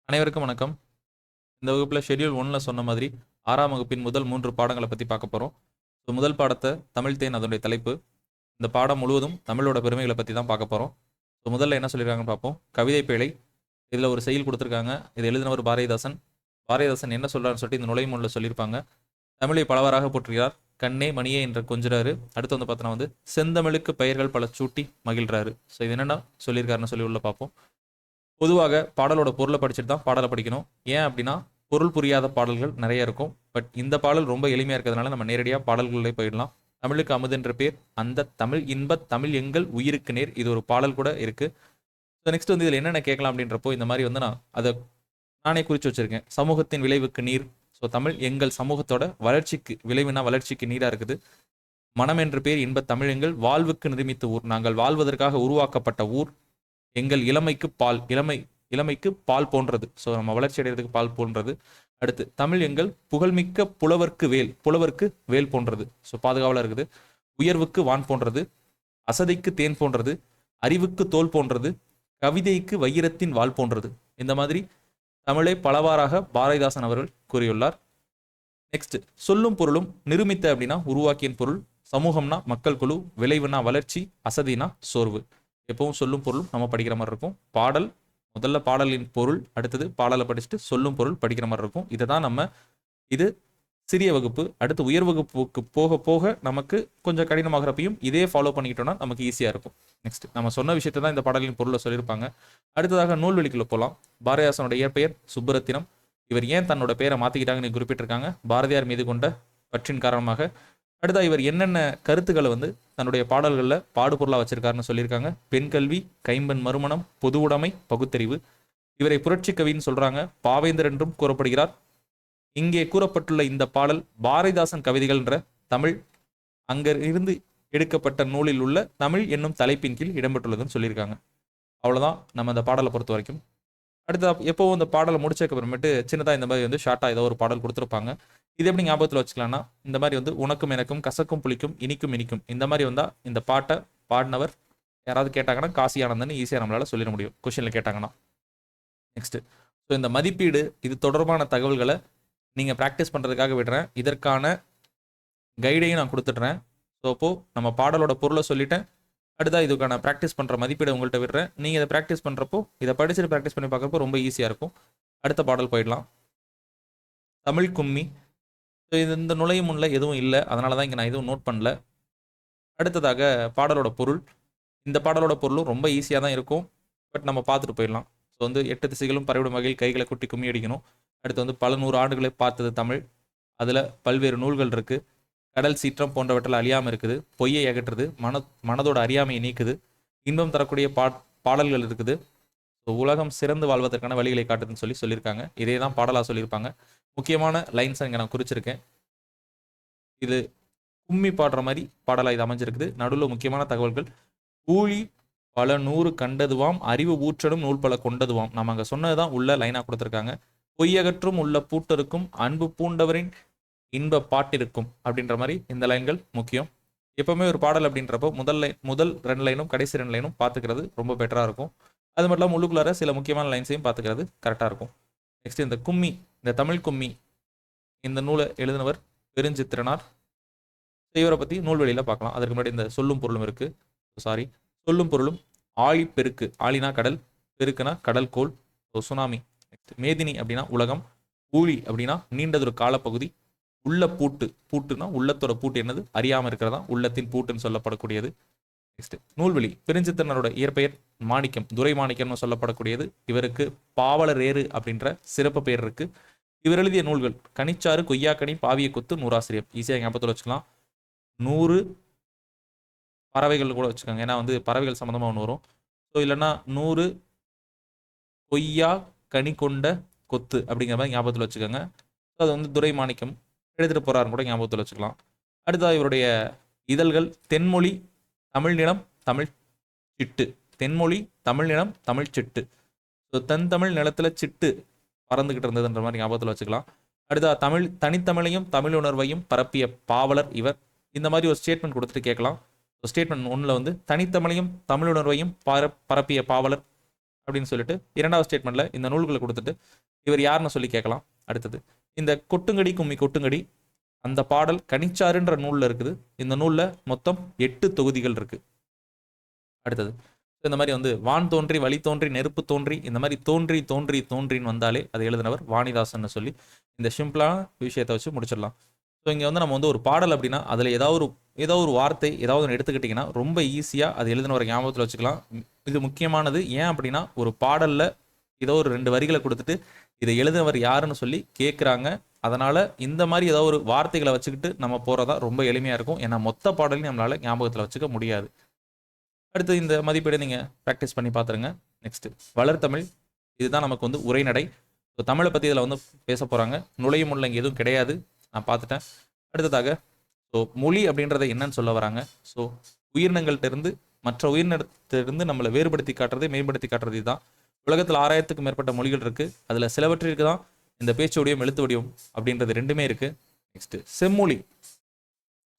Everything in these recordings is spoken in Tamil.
அனைவருக்கும் வணக்கம். இந்த வகுப்பில் ஷெட்யூல் 1ல சொன்ன மாதிரி 6ஆம் வகுப்பின் முதல் 3 பாடங்களை பற்றி பார்க்க போகிறோம். ஸோ முதல் பாடத்தை தமிழ் தேன் அதனுடைய தலைப்பு. இந்த பாடம் முழுவதும் தமிழோட பெருமைகளை பற்றி தான் பார்க்க போகிறோம். ஸோ முதல்ல என்ன சொல்லியிருக்காங்கன்னு பார்ப்போம். கவிதை பேழை. இதில் ஒரு செய்யுள் கொடுத்துருக்காங்க. இது எழுதினவர் பாரதிதாசன். பாரதிதாசன் என்ன சொல்கிறான்னு சொல்லிட்டு இந்த நுழைமுறையில் சொல்லியிருப்பாங்க. தமிழை பலவாறாக போற்றுகிறார், கண்ணே மணியே என்ற கொஞ்சிறாரு. அடுத்து வந்து பார்த்தோன்னா வந்து செந்தமிழுக்கு பெயர்கள் பல சூட்டி மகிழ்றாரு. ஸோ இது என்னென்ன சொல்லியிருக்காருன்னு சொல்லி உள்ள பார்ப்போம். பொதுவாக பாடலோட பொருளை படிச்சுட்டு தான் பாடலை படிக்கணும். ஏன் அப்படின்னா பொருள் புரியாத பாடல்கள் நிறைய இருக்கும். பட் இந்த பாடல் ரொம்ப எளிமையாக இருக்கிறதுனால நம்ம நேரடியாக பாடல்களே போயிடலாம். தமிழுக்கு அமுதென்ற பேர் அந்த தமிழ் இன்ப தமிழ் எங்கள் உயிருக்கு நேர். இது ஒரு பாடல் கூட இருக்கு. ஸோ நெக்ஸ்ட் வந்து இதில் என்னென்ன கேட்கலாம் அப்படின்றப்போ இந்த மாதிரி வந்து நான் அதை நானே குறித்து வச்சிருக்கேன். சமூகத்தின் விளைவுக்கு நீர். ஸோ தமிழ் எங்கள் சமூகத்தோட வளர்ச்சிக்கு விளைவுனா வளர்ச்சிக்கு நீராக இருக்குது. மனம் என்ற பேர் இன்ப தமிழ் எங்கள் வாழ்வுக்கு நிர்மித்த ஊர். நாங்கள் வாழ்வதற்காக உருவாக்கப்பட்ட ஊர். எங்கள் இளமைக்கு பால். இளமைக்கு பால் போன்றது. ஸோ நம்ம வளர்ச்சி அடைகிறதுக்கு பால் போன்றது. அடுத்து தமிழ் எங்கள் புகழ்மிக்க புலவர்க்கு வேல். புலவர்க்கு வேல் போன்றது. ஸோ பாதுகாவலாக இருக்குது. உயர்வுக்கு வான் போன்றது. அசதைக்கு தேன் போன்றது. அறிவுக்கு தோல் போன்றது. கவிதைக்கு வைரத்தின் வால் போன்றது. இந்த மாதிரி தமிழை பலவாறாக பாரதிதாசன் அவர்கள் கூறியுள்ளார். நெக்ஸ்ட் சொல்லும் பொருளும். நிருமித்த அப்படின்னா உருவாக்கியின் பொருள். சமூகம்னா மக்கள் குழு. விளைவுனா வளர்ச்சி. அசதினா சோர்வு. எப்பவும் சொல்லும் பொருளும் நம்ம படிக்கிற மாதிரி இருக்கும். பாடல் முதல்ல பாடலின் பொருள், அடுத்தது பாடலை படிச்சுட்டு சொல்லும் பொருள் படிக்கிற மாதிரி இருக்கும். இதை தான் நம்ம இது சிறிய வகுப்பு. அடுத்து உயர் வகுப்புக்கு போக போக நமக்கு கொஞ்சம் கடினமாகிறப்பையும் இதே ஃபாலோ பண்ணிக்கிட்டோம்னா நமக்கு ஈஸியாக இருக்கும். நெக்ஸ்ட் நம்ம சொன்ன விஷயத்தை தான் இந்த பாடலின் பொருளை சொல்லியிருப்பாங்க. அடுத்ததாக நூல்வெளிக்குள்ள போகலாம். பாரதிதாசனுடைய இயற்பெயர் சுப்புரத்தினம். இவர் ஏன் தன்னோட பெயரை மாற்றிக்கிட்டாங்கன்னு குறிப்பிட்டிருக்காங்க. பாரதியார் மீது கொண்ட பற்றின் காரணமாக. அடுத்தா இவர் என்னென்ன கருத்துக்களை வந்து தன்னுடைய பாடல்களில் பாடுபொருளாக வச்சிருக்காருன்னு சொல்லியிருக்காங்க. பெண் கல்வி, கைம்பெண் மறுமணம், பொது உடைமை, பகுத்தறிவு. இவரை புரட்சி கவின்னு சொல்றாங்க. பாவேந்தர் என்றும் கூறப்படுகிறார். இங்கே கூறப்பட்டுள்ள இந்த பாடல் பாரதிதாசன் கவிதைகள் என்ற தமிழ் அங்க இருந்து எடுக்கப்பட்ட நூலில் உள்ள தமிழ் என்னும் தலைப்பின் கீழ் இடம்பெற்றுள்ளதுன்னு சொல்லியிருக்காங்க. அவ்வளவுதான் நம்ம இந்த பாடலை பொறுத்த வரைக்கும். அடுத்த எப்போவும் இந்த பாடலை முடிச்சதுக்கு அப்புறமேட்டு சின்னதாக இந்த மாதிரி வந்து ஷார்ட்டாக ஏதோ ஒரு பாடல் கொடுத்துருப்பாங்க. இது எப்படி ஞாபகத்தில் வச்சுக்கலாம்னா இந்த மாதிரி வந்து உனக்கும் எனக்கும் கசக்கும் புளிக்கும் இனிக்கும் இனிக்கும் இந்த மாதிரி வந்தால் இந்த பாட்டை பாடினவர் யாராவது கேட்டாங்கன்னா காசி ஆனந்தன்னு ஈஸியாக நம்மளால சொல்லிட முடியும் கொஷினில் கேட்டாங்கன்னா. நெக்ஸ்ட் ஸோ இந்த மதிப்பீடு இது தொடர்பான தகவல்களை நீங்கள் ப்ராக்டிஸ் பண்ணுறதுக்காக விடுறேன். இதற்கான கைடையும் நான் கொடுத்துட்றேன். ஸோ அப்போது நம்ம பாடலோட பொருளை சொல்லிட்டேன். அடுத்தா இதுக்கான ப்ராக்டிஸ் பண்ணுற மதிப்பீடை உங்கள்கிட்ட விடுறேன். நீங்கள் இதை ப்ராக்டிஸ் பண்ணுறப்போ இதை படிச்சுட்டு ப்ராக்டிஸ் பண்ணி பார்க்குறப்போ ரொம்ப ஈஸியாக இருக்கும். அடுத்த பாடல் போயிடலாம். தமிழ் கும்மி. ஸோ இது இந்த நுழையும் முன்ல எதுவும் இல்லை, அதனால தான் இங்கே நான் எதுவும் நோட் பண்ணல. அடுத்ததாக பாடலோட பொருள். இந்த பாடலோட பொருளும் ரொம்ப ஈஸியாக தான் இருக்கும். பட் நம்ம பார்த்துட்டு போயிடலாம். ஸோ வந்து 8 திசைகளும் பரவிடும் வகையில் கைகளை குட்டி கும்மி அடிக்கணும். அடுத்து வந்து பல 100 ஆண்டுகளை பார்த்தது தமிழ். அதில் பல்வேறு நூல்கள் இருக்குது. கடல் சீற்றம் போன்றவற்றில் அழியாமல் இருக்குது. பொய்யை அகற்றுது. மனதோட அறியாமையை நீக்குது. இன்பம் தரக்கூடிய பாடல்கள் இருக்குது. உலகம் சிறந்து வாழ்வதற்கான வழிகளை காட்டுதுன்னு சொல்லியிருக்காங்க. இதே தான் பாடலாக சொல்லியிருப்பாங்க. முக்கியமான லைன்ஸ் இங்கே நான் குறிச்சிருக்கேன். இது கும்மி பாடுற மாதிரி பாடலாக இது அமைஞ்சிருக்குது. நடுவில் முக்கியமான தகவல்கள். கூலி பல 100 கண்டதுவாம், அறிவு ஊற்றடும் நூல் பல கொண்டதுவாம். நம்ம அங்கே சொன்னதுதான் உள்ள லைனாக கொடுத்துருக்காங்க. பொய்யகற்றும் உள்ள பூட்டருக்கும் அன்பு பூண்டவரின் இன்ப பாட்டிருக்கும் அப்படின்ற மாதிரி இந்த லைன்கள் முக்கியம். எப்பவுமே ஒரு பாடல் அப்படின்றப்போ முதல் 2 லைனும் கடைசி 2 லைனும் பார்த்துக்கிறது ரொம்ப பெட்டராக இருக்கும். அது மட்டும் இல்லாமல் உள்ளுக்குள்ளார சில முக்கியமான லைன்ஸையும் பார்த்துக்கிறது கரெக்டாக இருக்கும். நெக்ஸ்ட் இந்த கும்மி, இந்த தமிழ் கும்மி, இந்த நூலை எழுதினவர் பெருஞ்சித்திரனார். இவரை பற்றி நூல்வெளியில் பார்க்கலாம். அதற்கு முன்னாடி இந்த சொல்லும் பொருளும் இருக்கு. சொல்லும் பொருளும். ஆழி பெருக்கு. ஆழினா கடல், பெருக்குனா கடல் கோள். சுனாமி. நெக்ஸ்ட் மேதினி அப்படின்னா உலகம். ஊழி அப்படின்னா நீண்டதொரு காலப்பகுதி. உள்ள பூட்டு. பூட்டுனா உள்ளத்தோட பூட்டு என்னது அறியாமல் இருக்கிறதா உள்ளத்தின் பூட்டுன்னு சொல்லப்படக்கூடியது. நெக்ஸ்ட் நூல்வெளி. பெருஞ்சித்திரனரோட இயற்பெயர் மாணிக்கம், துரை மாணிக்கம்னு சொல்லப்படக்கூடியது. இவருக்கு பாவலரேறு அப்படின்ற சிறப்பு பெயர் இருக்கு. இவர் எழுதிய நூல்கள் கனிச்சாறு, கொய்யாக்கனி, பாவிய கொத்து, நூறாசிரியம். ஈஸியாக ஞாபகத்தில் வச்சுக்கலாம். 100 பறவைகள் கூட வச்சுக்கோங்க, ஏன்னா வந்து பறவைகள் சம்மந்தமாக ஒன்று வரும். ஸோ இல்லைன்னா 100 கொய்யா கனி கொண்ட கொத்து அப்படிங்கிற மாதிரி ஞாபகத்தில் வச்சுக்கோங்க. அது வந்து துரை மாணிக்கம் எழுதிட்டு போறாருன்னு கூட ஞாபகத்தில் வச்சுக்கலாம். அடுத்தது இவருடைய இதழ்கள் தென்மொழி, தமிழ் நிலம், தமிழ் சிட்டு. தென்மொழி, தமிழ் நிலம், தமிழ் சிட்டு. ஸோ தமிழ் நிலத்துல சிட்டு பறந்துகிட்டு இருந்ததுன்ற மாதிரி ஞாபகத்தில் வச்சுக்கலாம். அடுத்த தனித்தமிழையும் தமிழ் உணர்வையும் பரப்பிய பாவலர் இவர். இந்த மாதிரி ஒரு ஸ்டேட்மெண்ட் கொடுத்துட்டு கேட்கலாம். ஸ்டேட்மெண்ட் 1ல் வந்து தனித்தமிழையும் தமிழ் உணர்வையும் பரப்பிய பாவலர் அப்படின்னு சொல்லிட்டு இரண்டாவது ஸ்டேட்மெண்ட்டில் இந்த நூல்களை கொடுத்துட்டு இவர் யாருன்னு சொல்லி கேட்கலாம். அடுத்தது இந்த கொட்டுங்கடி கும்மி கொட்டுங்கடி அந்த பாடல் கனிச்சாறுன்ற நூலில் இருக்குது. இந்த நூலில் மொத்தம் 8 தொகுதிகள் இருக்குது. அடுத்தது இந்த மாதிரி வந்து வான் தோன்றி வழி தோன்றி நெருப்பு தோன்றி இந்த மாதிரி தோன்றி தோன்றி தோன்றின்னு வந்தாலே அது எழுதினவர் வாணிதாசன் சொல்லி இந்த சிம்பிளான விஷயத்தை வச்சு முடிச்சிடலாம். ஸோ இங்கே வந்து நம்ம வந்து ஒரு பாடல் அப்படின்னா அதில் ஏதோ ஒரு வார்த்தை ஏதாவது ஒன்று எடுத்துக்கிட்டிங்கன்னா ரொம்ப ஈஸியாக அது எழுதினவரை ஞாபகத்தில் வச்சுக்கலாம். இது முக்கியமானது. ஏன் அப்படின்னா ஒரு பாடலில் ஏதோ ஒரு 2 வரிகளை கொடுத்துட்டு இதை எழுதினவர் யாருன்னு சொல்லி கேட்குறாங்க. அதனால் இந்த மாதிரி ஏதோ ஒரு வார்த்தைகளை வச்சுக்கிட்டு நம்ம போகிறதா ரொம்ப எளிமையாக இருக்கும். ஏன்னா மொத்த பாடலையும் நம்மளால் ஞாபகத்தில் வச்சுக்க முடியாது. அடுத்து இந்த மதிப்பீடை நீங்கள் ப்ராக்டிஸ் பண்ணி பார்த்துருங்க. நெக்ஸ்ட்டு வளர்த்தமிழ். இதுதான் நமக்கு வந்து உரைநடை. ஸோ தமிழை பற்றி இதில் வந்து பேச போகிறாங்க. நுழையும் உள்ள இங்கே எதுவும் கிடையாது, நான் பார்த்துட்டேன். அடுத்ததாக ஸோ மொழி அப்படின்றத என்னன்னு சொல்ல வராங்க. ஸோ உயிரினங்கள்கிட்டருந்து மற்ற உயிரினத்திலிருந்து நம்மளை வேறுபடுத்தி காட்டுறது மேம்படுத்தி காட்டுறது இதுதான். உலகத்தில் 6000க்கும் மேற்பட்ட மொழிகள் இருக்குது. அதில் சிலவற்றிற்கு தான் இந்த பேச்சு வடிவம் எழுத்து வடிவம் அப்படின்றது 2மே இருக்குது. நெக்ஸ்ட்டு செம்மொழி.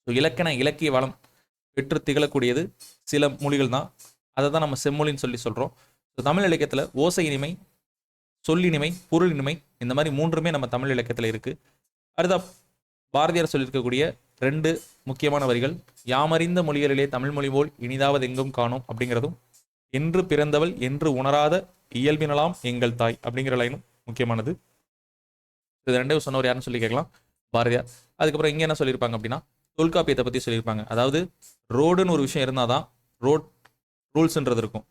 ஸோ இலக்கிய வளம் பெற்று திகழக்கூடியது சில மொழிகள் தான். அதை தான் நம்ம செம்மொழின்னு சொல்லி சொல்கிறோம். ஸோ தமிழ் இலக்கியத்தில் ஓசை இனிமை, சொல்லினிமை, பொருள் இனிமை இந்த மாதிரி 3மே நம்ம தமிழ் இலக்கியத்தில் இருக்குது. அடுத்த பாரதியார் சொல்லியிருக்கக்கூடிய 2 முக்கியமான வரிகள், யாமறிந்த மொழிகளிலே தமிழ் மொழி போல் இனிதாவது எங்கும் காணும் அப்படிங்கிறதும், என்று பிறந்தவள் என்று உணராத இயல்பினலாம் எங்கள் தாய் அப்படிங்கிற லைனும் முக்கியமானது. இது 2 சொன்னவர் யாருன்னு சொல்லி கேட்கலாம், பாரதியார். அதுக்கப்புறம் இங்கே என்ன சொல்லியிருப்பாங்க அப்படின்னா தொல்காப்பியத்தை பற்றி சொல்லியிருப்பாங்க. அதாவது ரோடுன்னு ஒரு விஷயம் இருந்தால் தான் ரோட் ரூல்ஸ்ன்றது இருக்கும்.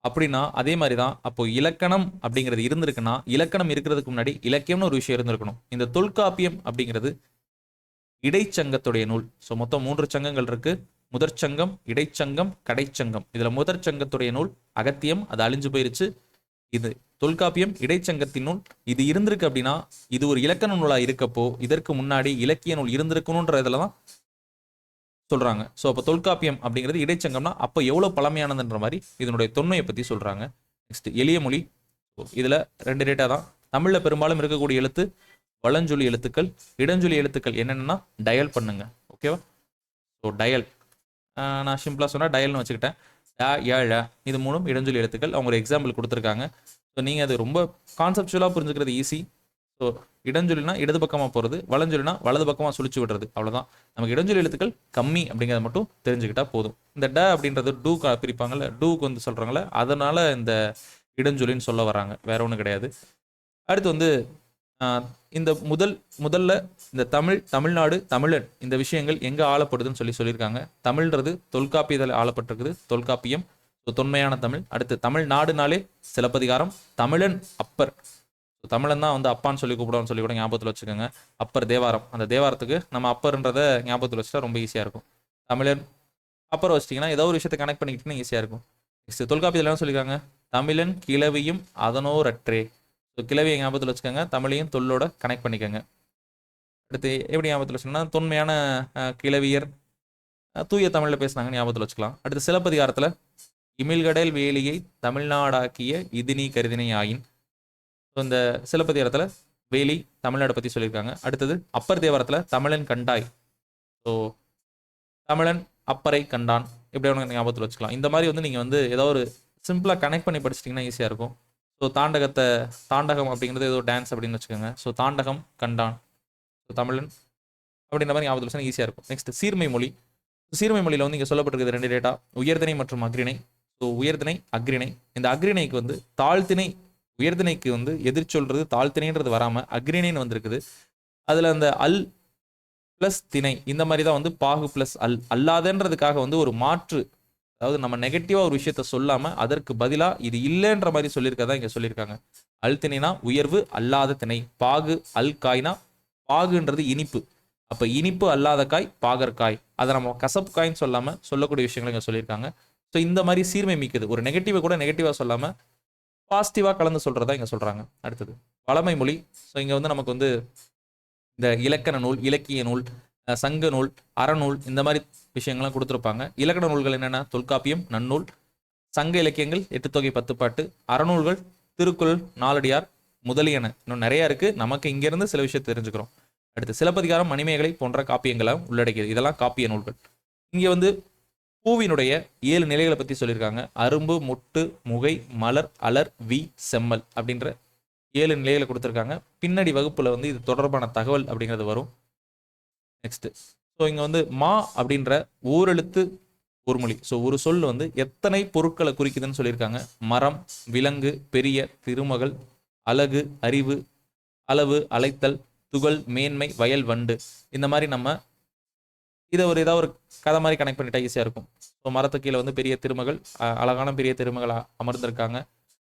அப்படின்னா அதே மாதிரி தான் அப்போ இலக்கணம் அப்படிங்கிறது இருந்திருக்குன்னா இலக்கணம் இருக்கிறதுக்கு முன்னாடி இலக்கியம்னு ஒரு விஷயம் இருந்திருக்கணும். இந்த தொல்காப்பியம் அப்படிங்கிறது இடைச்சங்கத்துடைய நூல். ஸோ மொத்தம் 3 சங்கங்கள் இருக்கு. முதற் சங்கம், இடைச்சங்கம், கடைச்சங்கம். இதுல முதற் சங்கத்துடைய நூல் அகத்தியம், அது அழிஞ்சு போயிருச்சு. இது தொல்காப்பியம் இடைச்சங்கத்தின் நூல். இது இருந்திருக்கு அப்படின்னா இது ஒரு இலக்கண நூலா இருக்கப்போ இதற்கு முன்னாடி இலக்கிய நூல் இருந்திருக்கணுன்ற இதுல தான் சொல்றாங்க. ஸோ அப்போ தொல்காப்பியம் அப்படிங்கிறது இடைச்சங்கம்னா அப்போ எவ்வளோ பழமையானதுன்ற மாதிரி இதனுடைய தொன்மையை பற்றி சொல்றாங்க. நெக்ஸ்ட் எளிய மொழி. இதில் 2 டேட்டா தான். தமிழில் பெரும்பாலும் இருக்கக்கூடிய எழுத்து வளஞ்சொலி எழுத்துக்கள். இடஞ்சொலி எழுத்துக்கள் என்னென்னா டயல் பண்ணுங்க, ஓகேவா? ஸோ டயல் நான் சிம்பிளாக சொன்னால் டயல்னு வச்சுக்கிட்டேன். இது 3 இடஞ்சொலி எழுத்துக்கள். அவங்க ஒரு எக்ஸாம்பிள் கொடுத்துருக்காங்க. ஸோ நீங்கள் அது ரொம்ப கான்செப்சுவலாக புரிஞ்சுக்கிறது ஈஸி. ஸோ இடஞ்சொல்லினா இடது பக்கமாக போகிறது, வலஞ்சொல்லினா வலது பக்கமாக சுழிச்சு விடுறது, அவ்வளோதான். நமக்கு இடஞ்சொலி எழுத்துக்கள் கம்மி அப்படிங்கிறத மட்டும் தெரிஞ்சுக்கிட்டா போதும். இந்த ட அப்படின்றது டூ பிரிப்பாங்கல்ல, டூக்கு வந்து சொல்கிறாங்களே, அதனால் இந்த இடஞ்சொல்லின்னு சொல்ல வராங்க, வேற ஒன்றும் கிடையாது. அடுத்து வந்து இந்த முதல்ல இந்த தமிழ்நாடு, தமிழன் இந்த விஷயங்கள் எங்கே ஆளப்படுதுன்னு சொல்லியிருக்காங்க. தமிழ்ன்றது தொல்காப்பியத்தில் ஆளப்பட்டிருக்குது, தொல்காப்பியம். தொன்மையான தமிழ். அடுத்து தமிழ்நாடுனாலே சிலப்பதிகாரம். தமிழன் அப்பர், தமிழன் தான் வந்து அப்பான்னு சொல்லி கூப்பிடுவான்னு சொல்லி கூட ஞாபகத்தில் வச்சுக்கோங்க. அப்பர் தேவாரம், அந்த தேவாரத்துக்கு நம்ம அப்பர்ன்றதை ஞாபகத்தில் வச்சுட்டா ரொம்ப ஈஸியாக இருக்கும். தமிழன் அப்பர் வச்சிட்டிங்கன்னா ஏதோ ஒரு விஷயத்தை கனெக்ட் பண்ணிக்கிட்டீங்கன்னா ஈஸியாக இருக்கும். நெக்ஸ்ட் தொல்காப்பியத்தில் என்ன சொல்லியிருக்காங்க, தமிழன் கிளவியும் அதனோரற்றே. ஸோ கிளவியை ஞாபகத்தில் வச்சுக்கோங்க, தமிழையும் தொல்லோட கனெக்ட் பண்ணிக்கோங்க. அடுத்து எப்படி ஞாபகத்தில் வச்சுக்கோங்கன்னா தொன்மையான கிளவியர் தூய தமிழில் பேசுனாங்கன்னு ஞாபகத்தில் வச்சுக்கலாம். அடுத்து சிலப்பதிகாரத்தில் இமிழ்கடல் வேலியை தமிழ்நாடாக்கிய இது நீ கருதினை ஆயின். ஸோ இந்த சிலப்பதிகாரத்தில் வேலி தமிழ்நாடு பற்றி சொல்லியிருக்காங்க. அடுத்தது அப்பர் தேவாரத்தில் தமிழன் கண்டாய். ஸோ தமிழன் அப்பரை கண்டான், எப்படி வேணும் ஞாபகத்தில் வச்சுக்கலாம். இந்த மாதிரி வந்து நீங்கள் வந்து ஏதோ ஒரு சிம்பிளாக கனெக்ட் பண்ணி படிச்சிட்டிங்கன்னா ஈஸியாக இருக்கும். ஸோ தாண்டகம் அப்படிங்கிறது ஏதோ டான்ஸ் அப்படின்னு வச்சுக்கோங்க. ஸோ தாண்டகம் கண்டான், ஸோ தமிழன் அப்படின்ற மாதிரி ஞாபகத்தில் வச்சுன்னா ஈஸியாக இருக்கும். நெக்ஸ்ட் சீர்மை மொழி. சீர்மை மொழியில் வந்து இங்கே சொல்லப்பட்டிருக்குது 2 டேட்டா, உயர்திணை மற்றும் அக்ரிணை. ஸோ உயர்திணை அக்ரிணை. இந்த அக்ரிணைக்கு வந்து தாழ்த்திணை, உயர்திணைக்கு வந்து எதிர்ச்சொல்றது தாழ்த்திணைன்றது வராமல் அக்ரிணைன்னு வந்திருக்குது. அதில் அந்த அல் ப்ளஸ் திணை இந்த மாதிரி தான் வந்து பாகு ப்ளஸ் அல்லாதன்றதுக்காக வந்து ஒரு மாற்று, அதாவது நம்ம நெகட்டிவாக ஒரு விஷயத்த சொல்லாமல் அதற்கு பதிலாக இது இல்லைன்ற மாதிரி சொல்லியிருக்கதான் இங்கே சொல்லியிருக்காங்க. அல் திணைனா உயர்வு, அல்லாத திணை. பாகு அல் காய்னா பாகுன்றது இனிப்பு, அப்போ இனிப்பு அல்லாத காய் பாகற்காய். அதை நம்ம கசப்பு காய்ன்னு சொல்லாமல் சொல்லக்கூடிய விஷயங்களை இங்கே சொல்லியிருக்காங்க. ஸோ இந்த மாதிரி சீர்மை மிக்கது, ஒரு நெகட்டிவை கூட நெகட்டிவாக சொல்லாமல் பாசிட்டிவாக கலந்து சொல்கிறதா இங்கே சொல்கிறாங்க. அடுத்தது பழமை மொழி. ஸோ இங்கே வந்து நமக்கு வந்து இந்த இலக்கண நூல், இலக்கிய நூல், சங்க நூல், அறநூல் இந்த மாதிரி விஷயங்கள்லாம் கொடுத்துருப்பாங்க. இலக்கண நூல்கள் என்னென்னா தொல்காப்பியம், நன்னூல். சங்க இலக்கியங்கள் 8 தொகை 10 பாட்டு. அறநூல்கள் திருக்குறள், நாலடியார் முதலியன இன்னும் நிறையா இருக்குது. நமக்கு இங்கேருந்து சில விஷயத்தை தெரிஞ்சுக்கிறோம். அடுத்து சிலப்பதிகாரம், மணிமேகலை போன்ற காப்பியங்களை உள்ளடக்கியது. இதெல்லாம் காப்பிய நூல்கள். இங்கே வந்து பூவினுடைய 7 நிலைகளை பற்றி சொல்லியிருக்காங்க. அரும்பு, மொட்டு, முகை, மலர், அலர், வி, செம்மல் அப்படின்ற 7 நிலைகளை கொடுத்துருக்காங்க. பின்னாடி வகுப்பில் வந்து இது தொடர்பான தகவல் அப்படிங்கிறது வரும். நெக்ஸ்ட், ஸோ இங்கே வந்து மா அப்படின்ற ஓரெழுத்து ஒரு மொழி. ஸோ ஒரு சொல் வந்து எத்தனை பொருட்களை குறிக்குதுன்னு சொல்லியிருக்காங்க. மரம், விலங்கு, பெரிய, திருமகள், அழகு, அறிவு, அளவு, அழைத்தல், துகள், மேன்மை, வயல், வண்டு. இந்த மாதிரி நம்ம இதை ஏதாவது ஒரு கதை மாதிரி கனெக்ட் பண்ணிட்டா ஈஸியாக இருக்கும். ஸோ மரத்துக்கு கீழே வந்து பெரிய திருமகள், அழகான பெரிய திருமகள் அமர்ந்திருக்காங்க.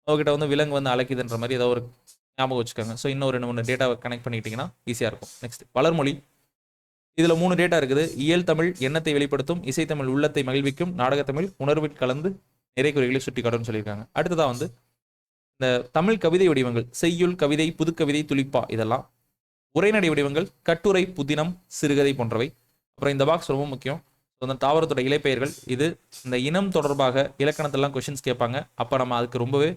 அவங்ககிட்ட வந்து விலங்கு வந்து அழைக்குதுன்ற மாதிரி ஏதாவது ஒரு ஞாபகம் வச்சுக்கோங்க. ஸோ இன்னும் 2-3 டேட்டாவை கனெக்ட் பண்ணிக்கிட்டிங்கன்னா ஈஸியாக இருக்கும். நெக்ஸ்ட், வளர்மொழி. இதில் 3 டேட்டா இருக்குது. இயல் தமிழ் எண்ணத்தை வெளிப்படுத்தும், இசைத்தமிழ் உள்ளத்தை மகிழ்விக்கும், நாடகத்தமிழ் உணர்வில் கலந்து நிறை குறைகளை சுட்டி காட்டும்னு சொல்லியிருக்காங்க. அடுத்ததாக வந்து இந்த தமிழ் கவிதை வடிவங்கள் செய்யுள், கவிதை, புதுக்கவிதை, துளிப்பா, இதெல்லாம். உரைநடை வடிவங்கள் கட்டுரை, புதினம், சிறுகதை போன்றவை. அப்புறம் இந்த பாக்ஸ் ரொம்ப முக்கியம். அந்த தாவரத்தோட இலைப்பெயர்கள். இது இந்த இனம் தொடர்பாக இலக்கணத்திலாம் கொஷின்ஸ் கேட்பாங்க. அப்போ நம்ம அதுக்கு ரொம்பவே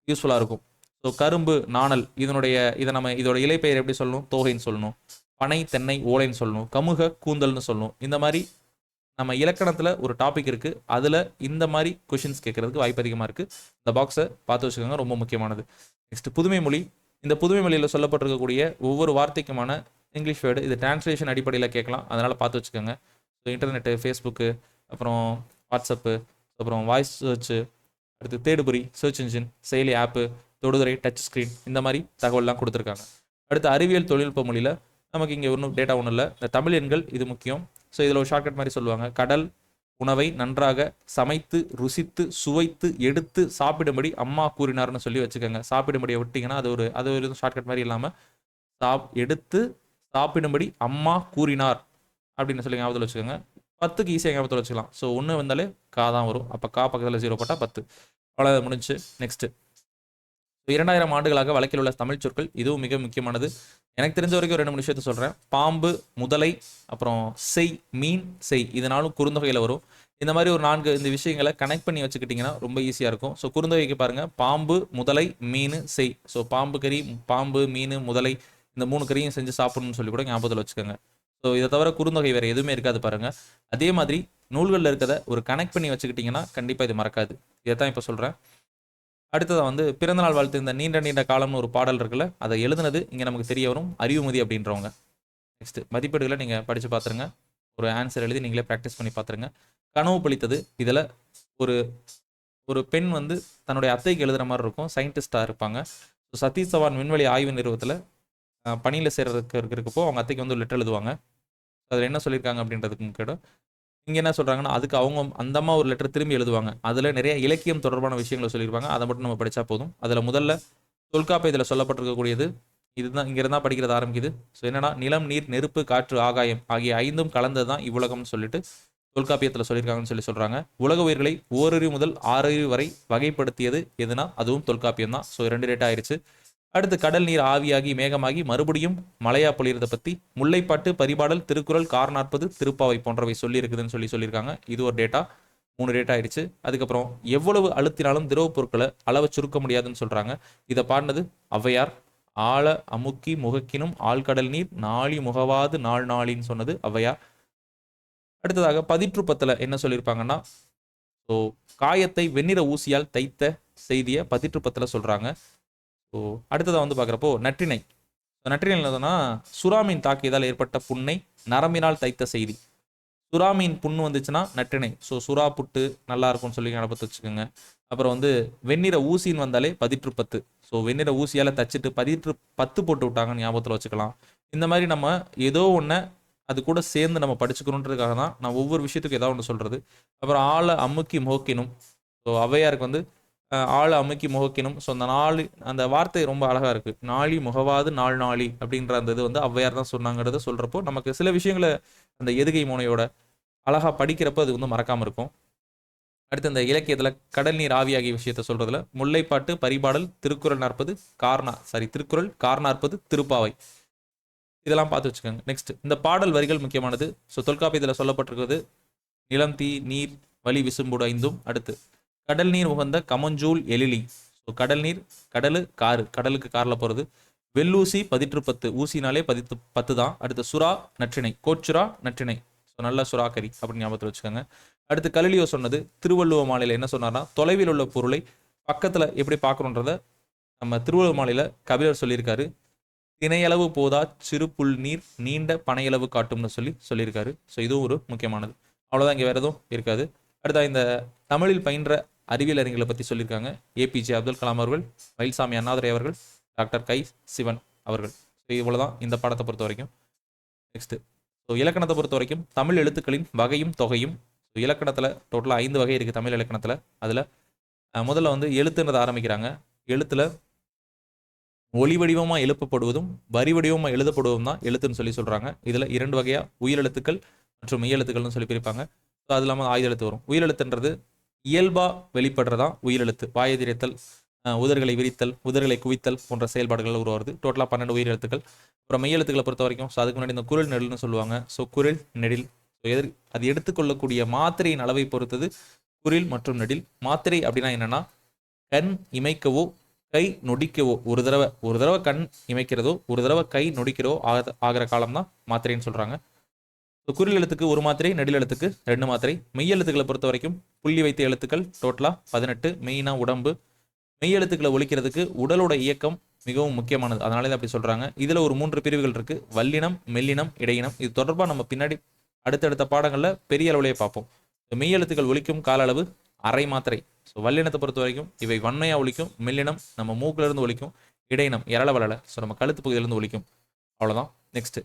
யூஸ்ஃபுல்லாக இருக்கும். ஸோ கரும்பு, நாணல், இதோட இலைப்பெயர் எப்படி சொல்லணும்? தோகைன்னு சொல்லணும். பனை, தென்னை, ஓலைன்னு சொல்லணும். கமுக, கூந்தல்னு சொல்லணும். இந்த மாதிரி நம்ம இலக்கணத்தில் ஒரு டாபிக் இருக்குது. அதில் இந்த மாதிரி கொஷின்ஸ் கேட்கறதுக்கு வாய்ப்பு அதிகமாக இருக்குது. இந்த பாக்ஸை பார்த்து வச்சுக்கோங்க, ரொம்ப முக்கியமானது. நெக்ஸ்ட், புதுமை மொழி. இந்த புதுமை மொழியில் சொல்லப்பட்டிருக்கக்கூடிய ஒவ்வொரு வார்த்தைக்குமான இங்கிலீஷ் வேர்டு. இது டிரான்ஸ்லேஷன் அடிப்படையில் கேட்கலாம், அதனால் பார்த்து வச்சுக்கோங்க. ஸோ இன்டர்நெட்டு, ஃபேஸ்புக்கு, அப்புறம் வாட்ஸ்அப்பு, அப்புறம் வாய்ஸ் சர்ச்சு, அடுத்து தேடுபொறி, சர்ச் இன்ஜின், செயலி, ஆப்பு, தொடுதுறை, டச் ஸ்க்ரீன், இந்த மாதிரி தகவல்லாம் கொடுத்துருக்காங்க. அடுத்து அறிவியல் தொழில்நுட்ப மொழியில் நமக்கு இங்கே ஒன்றும் டேட்டா ஒன்றும் இல்லை. இந்த தமிழ் எண்கள் இது முக்கியம். ஸோ இதில் ஒரு ஷார்ட்கட் மாதிரி சொல்லுவாங்க. கடல் உணவை நன்றாக சமைத்து, ருசித்து, சுவைத்து, எடுத்து சாப்பிடும்படி அம்மா கூறினார்னு சொல்லி வச்சுக்கோங்க. சாப்பிடும்படியை விட்டிங்கன்னா அது ஒரு ஷார்ட்கட் மாதிரி இல்லாமல் எடுத்து சாப்பிடும்படி அம்மா கூறினார் அப்படின்னு சொல்லி ஞாபகத்தில் வச்சுக்கோங்க. 10க்கு ஈஸியாக ஞாபகத்தில் வச்சுக்கலாம். ஸோ 1 வந்தாலே கா தான் வரும். அப்போ கா பக்கத்தில் 0 போட்டால் 10. அவ்வளோ முடிஞ்சு. நெக்ஸ்ட்டு, 2000 ஆண்டுகளாக வழக்கில் உள்ள தமிழ் சொற்கள். இதுவும் மிக முக்கியமானது. எனக்கு தெரிஞ்ச வரைக்கும் 2-3 விஷயத்த சொல்கிறேன். பாம்பு, முதலை, அப்புறம் செய், மீன், செய், இதனாலும் குறுந்தொகையில் வரும். இந்த மாதிரி ஒரு 4 இந்த விஷயங்களை கனெக்ட் பண்ணி வச்சுக்கிட்டிங்கன்னா ரொம்ப ஈஸியாக இருக்கும். ஸோ குறுந்தொகைக்கு பாருங்கள், பாம்பு, முதலை, மீன், செய். ஸோ பாம்பு கறி, பாம்பு, மீன், முதலை, இந்த 3 கறியும் செஞ்சு சாப்பிடணும்னு சொல்லி கூட ஞாபகத்தில் வச்சுக்கோங்க. ஸோ இதை தவிர குறுந்தொகை வேறு எதுவுமே இருக்காது பாருங்கள். அதே மாதிரி நூல்களில் இருக்கிறத ஒரு கனெக்ட் பண்ணி வச்சுக்கிட்டிங்கன்னா கண்டிப்பாக இது மறக்காது. இதை தான் இப்போ சொல்கிறேன். அடுத்ததாக வந்து பிறந்தநாள் வாழ்த்து. இந்த நீண்ட நீண்ட காலம்னு ஒரு பாடல் இருக்குல்ல, அதை எழுதுனது இங்கே நமக்கு தெரிய வரும். அறிவுமதி அப்படின்றவங்க. நெக்ஸ்ட், மதிப்பீடுகளை நீங்கள் படித்து பார்த்துருங்க. ஒரு ஆன்சர் எழுதி நீங்களே ப்ராக்டிஸ் பண்ணி பார்த்துருங்க. கனவு பழித்தது. இதில் ஒரு பெண் வந்து தன்னுடைய அத்தைக்கு எழுதுகிற மாதிரி இருக்கும். சயின்டிஸ்டாக இருப்பாங்க. ஸோ சதீஷ் தவான் விண்வெளி ஆய்வு நிறுவனத்தில் பணியில் சேர்றதுக்கு இருக்கப்போ அவங்க அத்தைக்கு வந்து ஒரு லெட்டர் எழுதுவாங்க. அதில் என்ன சொல்லியிருக்காங்க அப்படின்றதுக்கு முக்கியம். இங்கே என்ன சொல்கிறாங்கன்னா, அதுக்கு அவங்க அந்த அம்மா ஒரு லெட்டர் திரும்பி எழுதுவாங்க. அதில் நிறைய இலக்கியம் தொடர்பான விஷயங்களை சொல்லியிருப்பாங்க. அதை மட்டும் நம்ம படித்தா போதும். அதில் முதல்ல தொல்காப்பியத்தில் சொல்லப்பட்டிருக்கக்கூடியது இதுதான். இங்கே இருந்தால் படிக்கிறது ஆரம்பிக்குது. ஸோ என்னன்னா, நிலம், நீர், நெருப்பு, காற்று, ஆகாயம் ஆகிய 5ம் கலந்தது தான் இவ்வுலகம்னு சொல்லிட்டு தொல்காப்பியத்தில் சொல்லியிருக்காங்கன்னு சொல்கிறாங்க. உலக உயிர்களை ஓரறிவு முதல் 6 அறிவு வரை வகைப்படுத்தியது எதுனா அதுவும் தொல்காப்பியம் தான். ஸோ 2 டேட்டா ஆயிடுச்சு. அடுத்து கடல் நீர் ஆவியாகி மேகமாகி மறுபடியும் மழையா பொழியறதை பற்றி முல்லைப்பாட்டு, பரிபாடல், திருக்குறள், கார்40, திருப்பாவை போன்றவை சொல்லியிருக்குதுன்னு சொல்லியிருக்காங்க. இது ஒரு டேட்டா. 3 டேட்டா ஆயிடுச்சு. அதுக்கப்புறம் எவ்வளவு அழுத்தினாலும் திரவ பொருட்களை அளவை சுருக்க முடியாதுன்னு சொல்கிறாங்க. இதை பாடினது ஔவையார். ஆழ அமுக்கி முகக்கினும் ஆழ்கடல் நீர் நாளி முகவாது நாள் நாளின்னு சொன்னது ஔவையார். அடுத்ததாக பதிற்றுப்பத்தில் என்ன சொல்லியிருப்பாங்கன்னா, ஸோ காயத்தை வெண்ணிற ஊசியால் தைத்த செய்தியை பதிற்றுப்பத்தில் சொல்கிறாங்க. ஸோ அடுத்ததாக வந்து பார்க்குறப்போ நற்றிணை. நற்றிணை என்னதுன்னா, சுறாமீன் தாக்கியதால் ஏற்பட்ட புண்ணை நரம்பினால் தைத்த செய்தி. சுறாமீன் புண்ணு வந்துச்சுன்னா நற்றிணை. ஸோ சுறா புட்டு நல்லா இருக்கும்னு சொல்லி ஞாபகத்தை வச்சுக்கோங்க. அப்புறம் வந்து வெண்ணிற ஊசின்னு வந்தாலே 10. ஸோ வெண்ணிற ஊசியால் தச்சுட்டு 10 போட்டு விட்டாங்கன்னு ஞாபகத்தில் வச்சுக்கலாம். இந்த மாதிரி நம்ம ஏதோ ஒன்று அது கூட சேர்ந்து நம்ம படிச்சுக்கணுன்றதுக்காக தான் நான் ஒவ்வொரு விஷயத்துக்கும் ஏதாவது ஒன்று சொல்கிறது. அப்புறம் ஆளை அமுக்கி முகக்கினும். ஸோ ஔவையாருக்கு வந்து ஆள் அமுக்கி முகக்கினும். ஸோ அந்த வார்த்தை ரொம்ப அழகாக இருக்குது. நாளி முகவாது நாள் நாளி அப்படின்ற அந்த இது வந்து ஔவையார் தான் சொன்னாங்கிறத சொல்கிறப்போ நமக்கு சில விஷயங்களை அந்த எதுகை முனையோட அழகாக படிக்கிறப்போ அது வந்து மறக்காமல் இருக்கும். அடுத்து இந்த இலக்கியத்தில் கடல் நீர் ஆவியாகிய விஷயத்த சொல்கிறதுல முல்லைப்பாட்டு, பரிபாடல், திருக்குறள் 40, திருக்குறள், கார் 40, திருப்பாவை, இதெல்லாம் பார்த்து வச்சுக்கோங்க. நெக்ஸ்ட், இந்த பாடல் வரிகள் முக்கியமானது. ஸோ தொல்காப்பியத்தில் சொல்லப்பட்டிருக்கிறது நிலம், தீ, நீர், வலி, விசும்புடு 5. அடுத்து கடல் நீர் உகந்த கமஞ்சூல் எழிலி. ஸோ கடல் நீர், கடலு, காரு, கடலுக்கு காரில் போகிறது. வெள்ளூசி 10, ஊசினாலே 10 தான். அடுத்து சுறா நற்றிணை, கோச்சுரா நற்றிணை. ஸோ நல்ல சுறாக்கறி அப்படின்னு ஞாபகத்தில் வச்சுக்கோங்க. அடுத்து கலிலியோ சொன்னது திருவள்ளுவ மாலையில் என்ன சொன்னார்னா, தொலைவில் உள்ள பொருளை பக்கத்தில் எப்படி பார்க்கணுன்றத நம்ம திருவள்ளுவ மாலையில் கபிலர் சொல்லியிருக்காரு. திணையளவு போதா சிறு புல் நீர் நீண்ட பனையளவு காட்டும்னு சொல்லியிருக்காரு. ஸோ இதுவும் ஒரு முக்கியமானது. அவ்வளோதான், இங்கே வேறு எதுவும் இருக்காது. அடுத்தா இந்த தமிழில் பயின்ற அறிவியல் அறிஞர்களை பற்றி சொல்லியிருக்காங்க. ஏபிஜே அப்துல் கலாம் அவர்கள், மயில்சாமி அண்ணாதுரை அவர்கள், டாக்டர் கை சிவன் அவர்கள். ஸோ இவ்வளோதான் இந்த பாடத்தை பொறுத்த வரைக்கும். நெக்ஸ்ட்டு ஸோ இலக்கணத்தை பொறுத்த வரைக்கும் தமிழ் எழுத்துக்களின் வகையும் தொகையும். ஸோ இலக்கணத்தில் டோட்டலாக 5 வகை இருக்குது தமிழ் இலக்கணத்தில். அதில் முதல்ல வந்து எழுத்துன்றதை ஆரம்பிக்கிறாங்க. எழுத்தில் ஒளி வடிவமாக எழுப்பப்படுவதும் வரி வடிவமாக எழுதப்படுவதும் தான் எழுத்துன்னு சொல்கிறாங்க. இதில் 2 வகையாக உயிரெழுத்துக்கள் மற்றும் மெய்யெழுத்துக்கள்னு சொல்லி பிரிப்பாங்க. ஸோ அது இல்லாமல் ஆயுத எழுத்து வரும். உயிரெழுத்துன்றது இயல்பாக வெளிப்படுறதா உயிரெழுத்து. வாயை திரைத்தல், உதர்களை விரித்தல், உதர்களை குவித்தல் போன்ற செயல்பாடுகள் உருவாது. டோட்டலாக 12 உயிரெழுத்துக்கள். அப்புறம் மெய்யெழுத்துக்களை பொறுத்த வரைக்கும் ஸோ அதுக்கு முன்னாடி இந்த குரில் நெடில்னு சொல்லுவாங்க. ஸோ குரில் நெடில் அது எடுத்துக்கொள்ளக்கூடிய மாத்திரையின் அளவை பொறுத்தது குரில் மற்றும் நெடில். மாத்திரை அப்படின்னா என்னன்னா, கண் இமைக்கவோ கை நொடிக்கவோ ஒரு தடவை கண் இமைக்கிறதோ ஒரு தடவை கை நொடிக்கிறதோ ஆகிற காலம் தான் மாத்திரைன்னு சொல்கிறாங்க. ஸோ குரில் எழுத்துக்கு 1 மாத்திரை, நெடில் எழுத்துக்கு 2 மாத்திரை. மெய் எழுத்துக்களை பொறுத்த வரைக்கும் புள்ளி வைத்த எழுத்துக்கள் டோட்டலாக 18. மெயினா உடம்பு. மெய் எழுத்துக்களை ஒலிக்கிறதுக்கு உடலோட இயக்கம் மிகவும் முக்கியமானது, அதனால தான் அப்படி சொல்கிறாங்க. இதில் ஒரு 3 பிரிவுகள் இருக்குது: வல்லினம், மெல்லினம், இடையினம். இது தொடர்பாக நம்ம பின்னாடி அடுத்தடுத்த பாடங்களில் பெரிய அளவுலேயே பார்ப்போம். மெய் எழுத்துக்கள் ஒலிக்கும் கால அளவு அரை மாத்திரை. ஸோ வல்லினத்தை பொறுத்த வரைக்கும் இவை வன்மையாக ஒலிக்கும். மெல்லினம் நம்ம மூக்கிலிருந்து ஒலிக்கும். இடையினம் எரள வளல, ஸோ நம்ம கழுத்து பகுதியிலிருந்து ஒலிக்கும். அவ்வளோதான். நெக்ஸ்ட்டு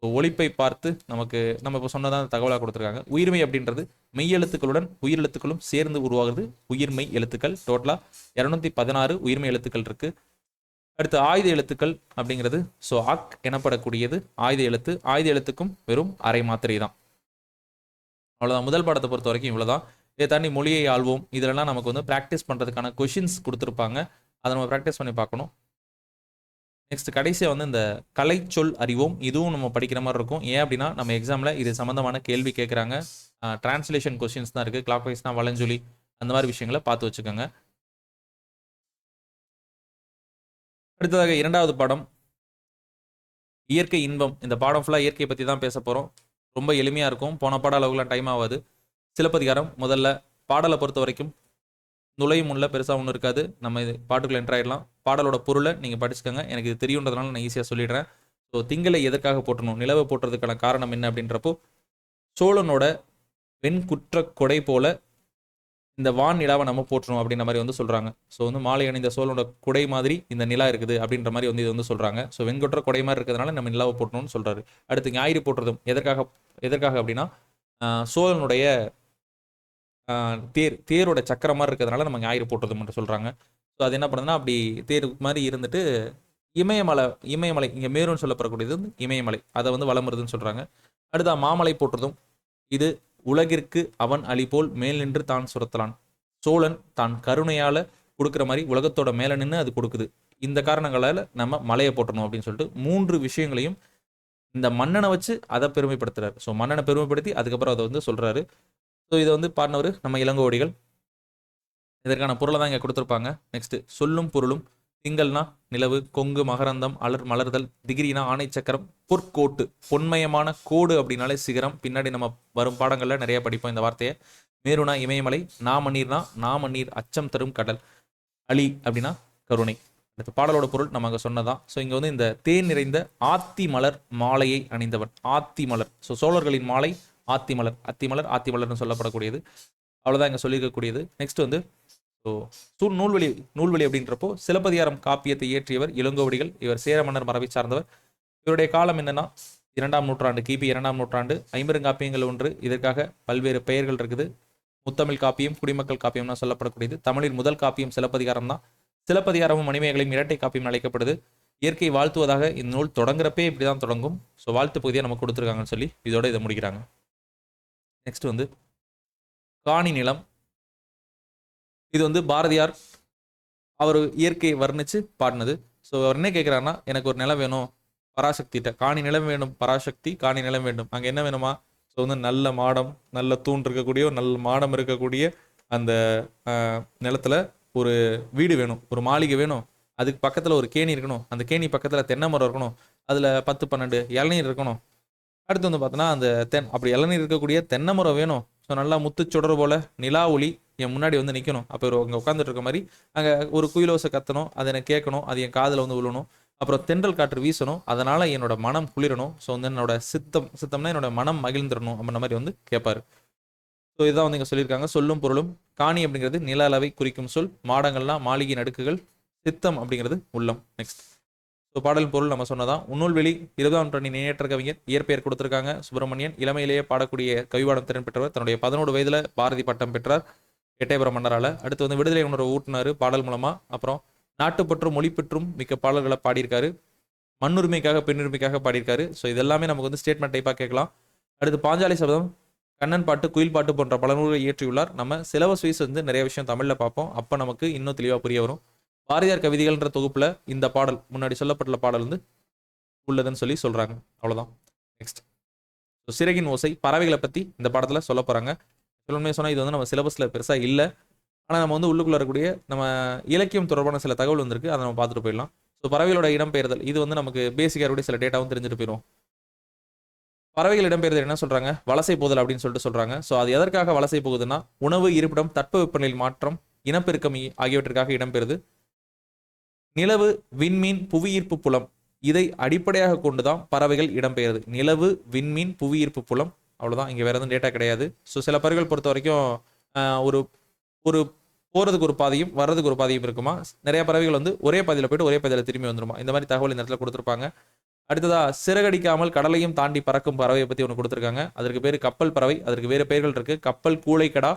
ஒலிப்பை பார்த்து நம்ம இப்போ சொன்னதான் தகவலாக கொடுத்துருக்காங்க. உயிர்மை அப்படின்றது மெய் எழுத்துக்களுடன் உயிரெழுத்துக்களும் சேர்ந்து உருவாகுது உயிர்மெய் எழுத்துக்கள். டோட்டலாக 216 உயிர்மெய் எழுத்துக்கள் இருக்குது. அடுத்து ஆயுத எழுத்துக்கள் அப்படிங்கிறது ஸோ அக் எனப்படக்கூடியது ஆயுத எழுத்து. ஆயுத எழுத்துக்கும் வெறும் அரை மாத்திரை தான். அவ்வளோதான். முதல் பாடத்தை பொறுத்த வரைக்கும் இவ்வளோதான். இதை தாண்டி மொழியை ஆள்வோம், இதெல்லாம் நமக்கு வந்து ப்ராக்டிஸ் பண்ணுறதுக்கான கொஷின்ஸ் கொடுத்துருப்பாங்க. அதை நம்ம ப்ராக்டிஸ் பண்ணி பார்க்கணும். நெக்ஸ்ட் கடைசியாக வந்து இந்த கலை சொல் அறிவோம், இதுவும் நம்ம படிக்கிற மாதிரி இருக்கும். ஏன் அப்படின்னா நம்ம எக்ஸாமில் இது சம்மந்தமான கேள்வி கேட்குறாங்க. டிரான்ஸ்லேஷன் கொஸ்டின்ஸ் தான் இருக்குது. கிளாக் வைஸ்னா வலஞ்சொலி அந்த மாதிரி விஷயங்களை பார்த்து வச்சுக்கோங்க. அடுத்ததாக 2வது பாடம் இயற்கை இன்பம். இந்த பாடம் ஃபுல்லாக இயற்கையை பற்றி தான் பேச போகிறோம். ரொம்ப எளிமையாக இருக்கும். போன பாட அளவுக்குலாம் டைம் ஆகாது. சிலப்பதிகாரம் முதல்ல பாடலை பொறுத்த வரைக்கும் நுழையும் முன்ன பெருசாக ஒன்றும் இருக்காது. நம்ம இது பாட்டுக்குள்ள என்ட்ராயிடலாம். பாடலோட பொருளை நீங்கள் படிச்சுக்கோங்க. எனக்கு இது தெரியுன்றதுனால நான் ஈஸியாக சொல்லிடுறேன். ஸோ திங்களை எதற்காக போட்டணும், நிலவை போட்டுறதுக்கான காரணம் என்ன அப்படின்றப்போ, சோழனோட வெண்குற்ற கொடை போல இந்த வான் நிலாவை நம்ம போட்டணும் அப்படின்ற மாதிரி வந்து சொல்கிறாங்க. ஸோ வந்து மாலை அணிந்த சோழனோட கொடை மாதிரி இந்த நிலா இருக்குது அப்படின்ற மாதிரி வந்து இது வந்து சொல்கிறாங்க. ஸோ வெண்குற்ற கொடை மாதிரி இருக்கிறதுனால நம்ம நிலாவை போட்டணும்னு சொல்கிறாரு. அடுத்து ஞாயிறு போட்டுறதும் எதற்காக அப்படின்னா, சோழனுடைய தேரோட சக்கரம் மாதிரி இருக்கிறதுனால நம்ம ஞாயிறு போட்டுறது மட்டும் சொல்கிறாங்க. ஸோ அது என்ன பண்ணுதுன்னா, அப்படி தேர் மாதிரி இருந்துட்டு இமயமலை இங்கே மேருன்னு சொல்லப்படக்கூடியது இமயமலை, அதை வந்து வளமுறுதுன்னு சொல்கிறாங்க. அடுத்தா மாமலை போட்டுறதும், இது உலகிற்கு அவன் அழி போல் மேல் நின்று தான் சுரத்தலான். சோழன் தான் கருணையால் கொடுக்குற மாதிரி உலகத்தோட மேலே நின்று அது கொடுக்குது. இந்த காரணங்களால் நம்ம மலையை போட்டணும் அப்படின்னு சொல்லிட்டு 3 விஷயங்களையும் இந்த மன்னனை வச்சு அதை பெருமைப்படுத்துறாரு. ஸோ மன்னனை பெருமைப்படுத்தி அதுக்கப்புறம் அதை வந்து சொல்கிறாரு. ஸோ இதை வந்து பாடினவர் நம்ம இளங்கோவடிகள். இதற்கான பொருளை தான் இங்கே கொடுத்துருப்பாங்க. நெக்ஸ்ட் சொல்லும் பொருளும். திங்கள்னா நிலவு, கொங்கு மகரந்தம், மலர்தல், திகிரினா ஆணை சக்கரம், பொற்கோட்டு பொன்மயமான கோடு அப்படின்னாலே சிகரம். பின்னாடி நம்ம வரும் பாடங்களில் நிறைய படிப்போம் இந்த வார்த்தையை. மேருனா இமயமலை, நாமநீர் அச்சம் தரும் கடல், அலி அப்படின்னா கருணை. அடுத்த பாடலோட பொருள் நம்ம அங்கே சொன்னதான். ஸோ இங்கே வந்து இந்த தேன் நிறைந்த ஆத்தி மலர் மாலையை அணிந்தவன். ஆத்தி மலர், ஸோ சோழர்களின் மாலை ஆத்திமலர்னு சொல்லப்படக்கூடியது. அவ்வளோதான் இங்கே சொல்லியிருக்கக்கூடியது. நெக்ஸ்ட் வந்து ஸோ நூல்வழி அப்படின்றப்போ சிலப்பதிகாரம் காப்பியத்தை இயற்றியவர் இளங்கோவடிகள். இவர் சேர மன்னர் மரபை சார்ந்தவர். இவருடைய காலம் என்னன்னா 2ஆம் நூற்றாண்டு, கிபி 2ஆம் நூற்றாண்டு. 50 காப்பியங்கள் ஒன்று. இதற்காக பல்வேறு பெயர்கள் இருக்குது. முத்தமிழ் காப்பியம், குடிமக்கள் காப்பியம்னா சொல்லப்படக்கூடியது. தமிழின் முதல் காப்பியம் சிலப்பதிகாரம் தான். சிலப்பதிகாரமும் மணிமேகலையும் இரட்டை காப்பியம் அழைக்கப்படுது. இயற்கை வாழ்த்துவதாக இந்த நூல் தொடங்குறப்பே இப்படி தான் தொடங்கும். ஸோ வாழ்த்து பகுதியாக நமக்கு கொடுத்துருக்காங்கன்னு சொல்லி இதோட இதை முடிக்கிறாங்க. நெக்ஸ்ட் வந்து காணி நிலம். இது வந்து பாரதியார் அவர் இயற்கையை வர்ணித்து பாடினது. ஸோ அவர் என்ன கேட்குறாருன்னா, எனக்கு ஒரு நிலம் வேணும் பராசக்திகிட்ட, காணி நிலம் வேணும் பராசக்தி, காணி நிலம் வேண்டும். அங்கே என்ன வேணுமா? ஸோ வந்து நல்ல மாடம், நல்ல தூண் இருக்கக்கூடிய, நல்ல மாடம் இருக்கக்கூடிய அந்த நிலத்தில் ஒரு வீடு வேணும், ஒரு மாளிகை வேணும். அதுக்கு பக்கத்தில் ஒரு கேணி இருக்கணும். அந்த கேணி பக்கத்தில் தென்னை மரம் இருக்கணும். அதில் 10-12 இளநீர் இருக்கணும். அடுத்து வந்து பார்த்தோன்னா அந்த அப்படி இளநீர் இருக்கக்கூடிய தென்னை மரம் வேணும். ஸோ நல்லா முத்துச்சுடர் போல நிலா ஒளி என் முன்னாடி வந்து நிற்கணும். அப்போ அங்கே உட்காந்துட்டு இருக்க மாதிரி அங்கே ஒரு குயிலோசை கத்தணும், அதை எனக்கு கேட்கணும், அது என் காதில் வந்து விழணும். அப்புறம் தென்றல் காற்று வீசணும், அதனால் என்னோட மனம் குளிரணும். ஸோ வந்து என்னோட சித்தம்னா என்னோட மனம் மகிழ்ந்துடணும் அப்படின்ற மாதிரி வந்து கேட்பாரு. ஸோ இதுதான் வந்து இங்கே சொல்லியிருக்காங்க. சொல்லும் பொருளும். காணி அப்படிங்கிறது நில அளவை குறிக்கும் சொல். மாடங்கள்லாம் மாளிகை நடுக்குகள். சித்தம் அப்படிங்கிறது உள்ளம். நெக்ஸ்ட் ஸோ பாடல் பொருள் நம்ம சொன்னதான். உன்னூல்வெளி 20ஆம் நூற்றாண்டின் இணையற்ற கவிஞர். இயற்பெயர் கொடுத்துருக்காங்க சுப்பிரமணியன். இளமையிலேயே பாடக்கூடிய கவிபாடம் திறன் பெற்றவர். தன்னுடைய 11 வயதில் பாரதி பட்டம் பெற்றார் எட்டயபுரம் மன்னரால். அடுத்து வந்து விடுதலை உணர்வு ஊட்டினார் பாடல் மூலமாக. அப்புறம் நாட்டுப்பற்றும் மொழிப்பற்றும் மிக்க பாடல்களை பாடியிருக்காரு. மண்ணுரிமைக்காக பெண்ணுரிமைக்காக பாடியிருக்காரு. ஸோ இது எல்லாமே நமக்கு வந்து ஸ்டேட்மெண்ட் டைப்பாக கேட்கலாம். அடுத்து பாஞ்சாலி சபதம், கண்ணன் பாட்டு, குயில் பாட்டு போன்ற பல நூல்களை இயற்றியுள்ளார். நம்ம சிலபஸ் வைஸ் வந்து நிறைய விஷயம் தமிழில் பார்ப்போம். அப்போ நமக்கு இன்னும் தெளிவாக புரிய வரும். பாரதியார் கவிதைகள்ன்ற தொகுப்பில் இந்த பாடல் முன்னாடி சொல்லப்பட்டுள்ள பாடல் வந்து உள்ளதுன்னு சொல்லி சொல்கிறாங்க. அவ்வளோதான். நெக்ஸ்ட் சிறகின் ஓசை, பறவைகளை பற்றி இந்த பாடத்தில் சொல்ல போகிறாங்க. உண்மையாக சொன்னால் இது வந்து நம்ம சிலபஸில் பெருசாக இல்லை. ஆனால் நம்ம வந்து உள்ளுக்குள்ள இருக்கக்கூடிய நம்ம இலக்கியம் தொடர்பான சில தகவல் வந்திருக்கு, அதை நம்ம பார்த்துட்டு போயிடலாம். ஸோ பறவைகளோட இடம்பெயர்தல் இது வந்து நமக்கு பேசிக்காக இருக்கக்கூடிய சில டேட்டாவும் தெரிஞ்சுட்டு போயிடும். பறவைகள் இடம்பெயர்தல் என்ன சொல்கிறாங்க? வலசை போதல் அப்படின்னு சொல்லிட்டு சொல்கிறாங்க. ஸோ அது எதற்காக வலசை போகுதுன்னா உணவு, இருப்பிடம், தட்பவெப்பநிலை மாற்றம், இனப்பெருக்கம் ஆகியவற்றிற்காக இடம்பெறுது. நிலவு, விண்மீன், புவியீர்ப்பு புலம் இதை அடிப்படையாக கொண்டுதான் பறவைகள் இடம்பெயருது. நிலவு, விண்மீன், புவியீர்ப்பு புலம், அவ்வளோதான். இங்கே வேற எதுவும் டேட்டா கிடையாது. ஸோ சில பறவைகள் பொறுத்த வரைக்கும் ஒரு ஒரு போகிறதுக்கு ஒரு பாதையும் வர்றதுக்கு ஒரு பாதையும் இருக்குமா. நிறைய பறவைகள் வந்து ஒரே பாதையில் போயிட்டு ஒரே பாதையில் திரும்பி வந்துருமா. இந்த மாதிரி தகவல் இந்த இடத்துல கொடுத்துருப்பாங்க. அடுத்ததா சிறகடிக்காமல் கடலையும் தாண்டி பறக்கும் பறவையை பற்றி ஒன்று கொடுத்துருக்காங்க. அதற்கு பேர் கப்பல் பறவை. அதற்கு வேறு பெயர்கள் இருக்குது. கப்பல் கூளைக்கடா,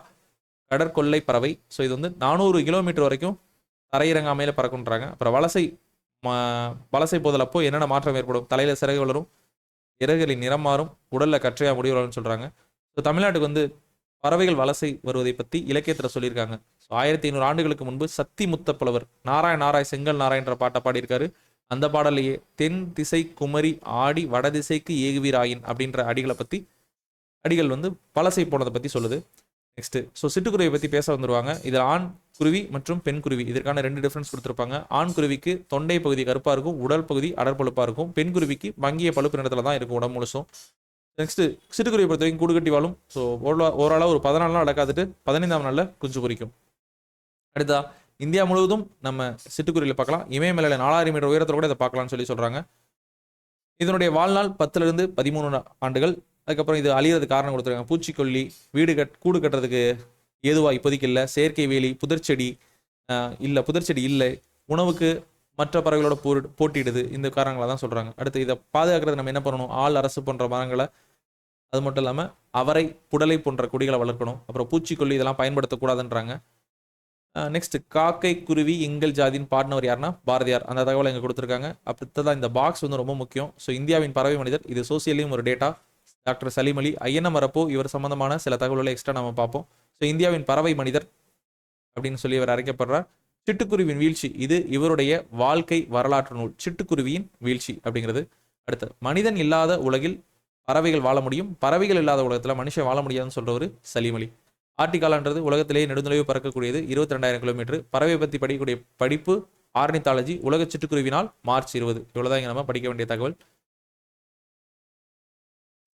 கடற்கொள்ளை பறவை. ஸோ இது வந்து 400 கிலோமீட்டர் வரைக்கும் தரையிறங்காமையில் பறக்குன்றாங்க. அப்புறம் வலசை போதல் அப்போ என்னென்ன மாற்றம் ஏற்படும்? தலையில் சிறகு வளரும், இறகுகளின் நிறம் மாறும், உடலில் கற்றையா முடி வளரும்னு சொல்கிறாங்க. ஸோ தமிழ்நாட்டுக்கு வந்து பறவைகள் வலசை வருவதை பற்றி இலக்கியத்தில் சொல்லியிருக்காங்க. ஸோ 1500 ஆண்டுகளுக்கு முன்பு சத்தி முத்தப்புலவர் நாராய் செங்கல் நாராயன்ற பாட்டை பாடியிருக்காரு. அந்த பாடலையே தென் திசை குமரி ஆடி வடதிசைக்கு ஏகுவீராயின் அப்படின்ற அடிகள் வந்து வலசை போனதை பற்றி சொல்லுது. நெக்ஸ்ட் சிட்டுக்குருவியை பற்றி பேச வந்துருவாங்க. இதில் ஆண் குருவி மற்றும் பெண் குருவி இதற்கான 2 டிஃபரன்ஸ் கொடுத்துருப்பாங்க. ஆண் குருவிக்கு தொண்டை பகுதி கருப்பாக இருக்கும், உடல் பகுதி அடற்பழுப்பாக இருக்கும். பெண் குருவிக்கு மங்கிய பழுப்பு நிறத்தில் தான் இருக்கும் உடம்பு முழுசும். நெக்ஸ்ட் சிட்டுக்குருவியை பொறுத்த வரைக்கும் கூடு கட்டி வாழும். ஸோ ஓரளவு ஒரு 14 நாள் அடக்காதுட்டு 15ஆம் நாளில் குஞ்சு பொரிக்கும். அடுத்தா இந்தியா முழுவதும் நம்ம சிட்டுக்குருவியில் பார்க்கலாம். இமயமலையில் 4000 மீட்டர் உயரத்தில் கூட இதை பார்க்கலாம்னு சொல்லி சொல்கிறாங்க. இதனுடைய வாழ்நாள் 10லிருந்து 13 ஆண்டுகள். அதுக்கப்புறம் இது அழியிறது காரணம் கொடுத்துருக்காங்க. பூச்சிக்கொல்லி, கூடு கட்டுறதுக்கு ஏதுவாக இப்போதைக்கு இல்லை. செயற்கை வேலி, புதர்ச்செடி இல்லை. உணவுக்கு மற்ற பறவைகளோட போட்டிடுது. இந்த காரணங்களை தான் சொல்கிறாங்க. அடுத்து இதை பாதுகாக்கிறது நம்ம என்ன பண்ணணும்? ஆள், அரசு போன்ற மரங்களை, அது மட்டும் இல்லாமல் அவரை, புடலை போன்ற கொடிகளை வளர்க்கணும். அப்புறம் பூச்சிக்கொல்லி இதெல்லாம் பயன்படுத்தக்கூடாதுன்றாங்க. நெக்ஸ்ட் காக்கை குருவி எங்கள் ஜாதின்னு பாடினவர் யாருன்னா பாரதியார். அந்த தகவலை இங்கே கொடுத்துருக்காங்க. அப்படி இந்த பாக்ஸ் வந்து ரொம்ப முக்கியம். ஸோ இந்தியாவின் பறவை மனிதர், இது சோசியலையும் ஒரு டேட்டா. டாக்டர் சலீம் அலி, ஐயனமரப்போ இவர் சம்பந்தமான சில தகவல்களை எக்ஸ்ட்ரா நம்ம பார்ப்போம். ஸோ இந்தியாவின் பறவை மனிதர் அப்படின்னு சொல்லி இவர் அழைக்கப்படுறார். சிட்டுக்குருவியின் வீழ்ச்சி இது இவருடைய வாழ்க்கை வரலாற்று நூல், சிட்டுக்குருவியின் வீழ்ச்சி அப்படிங்கிறது. அடுத்து மனிதன் இல்லாத உலகில் பறவைகள் வாழ முடியும், பறவைகள் இல்லாத உலகத்தில் மனுஷன் வாழ முடியாதுன்னு சொல்றவர் சலீம் அலி. ஆர்டிகாலான்றது உலகத்திலேயே நெடுந்தொலைவு பறக்கக்கூடியது, 22,000 கிலோமீட்டர். பறவை பற்றி படிக்கக்கூடிய படிப்பு ஆர்னித்தாலஜி. உலக சிட்டுக்குருவினால் மார்ச் 20. இவ்வளோதான் இங்கே நம்ம படிக்க வேண்டிய தகவல்.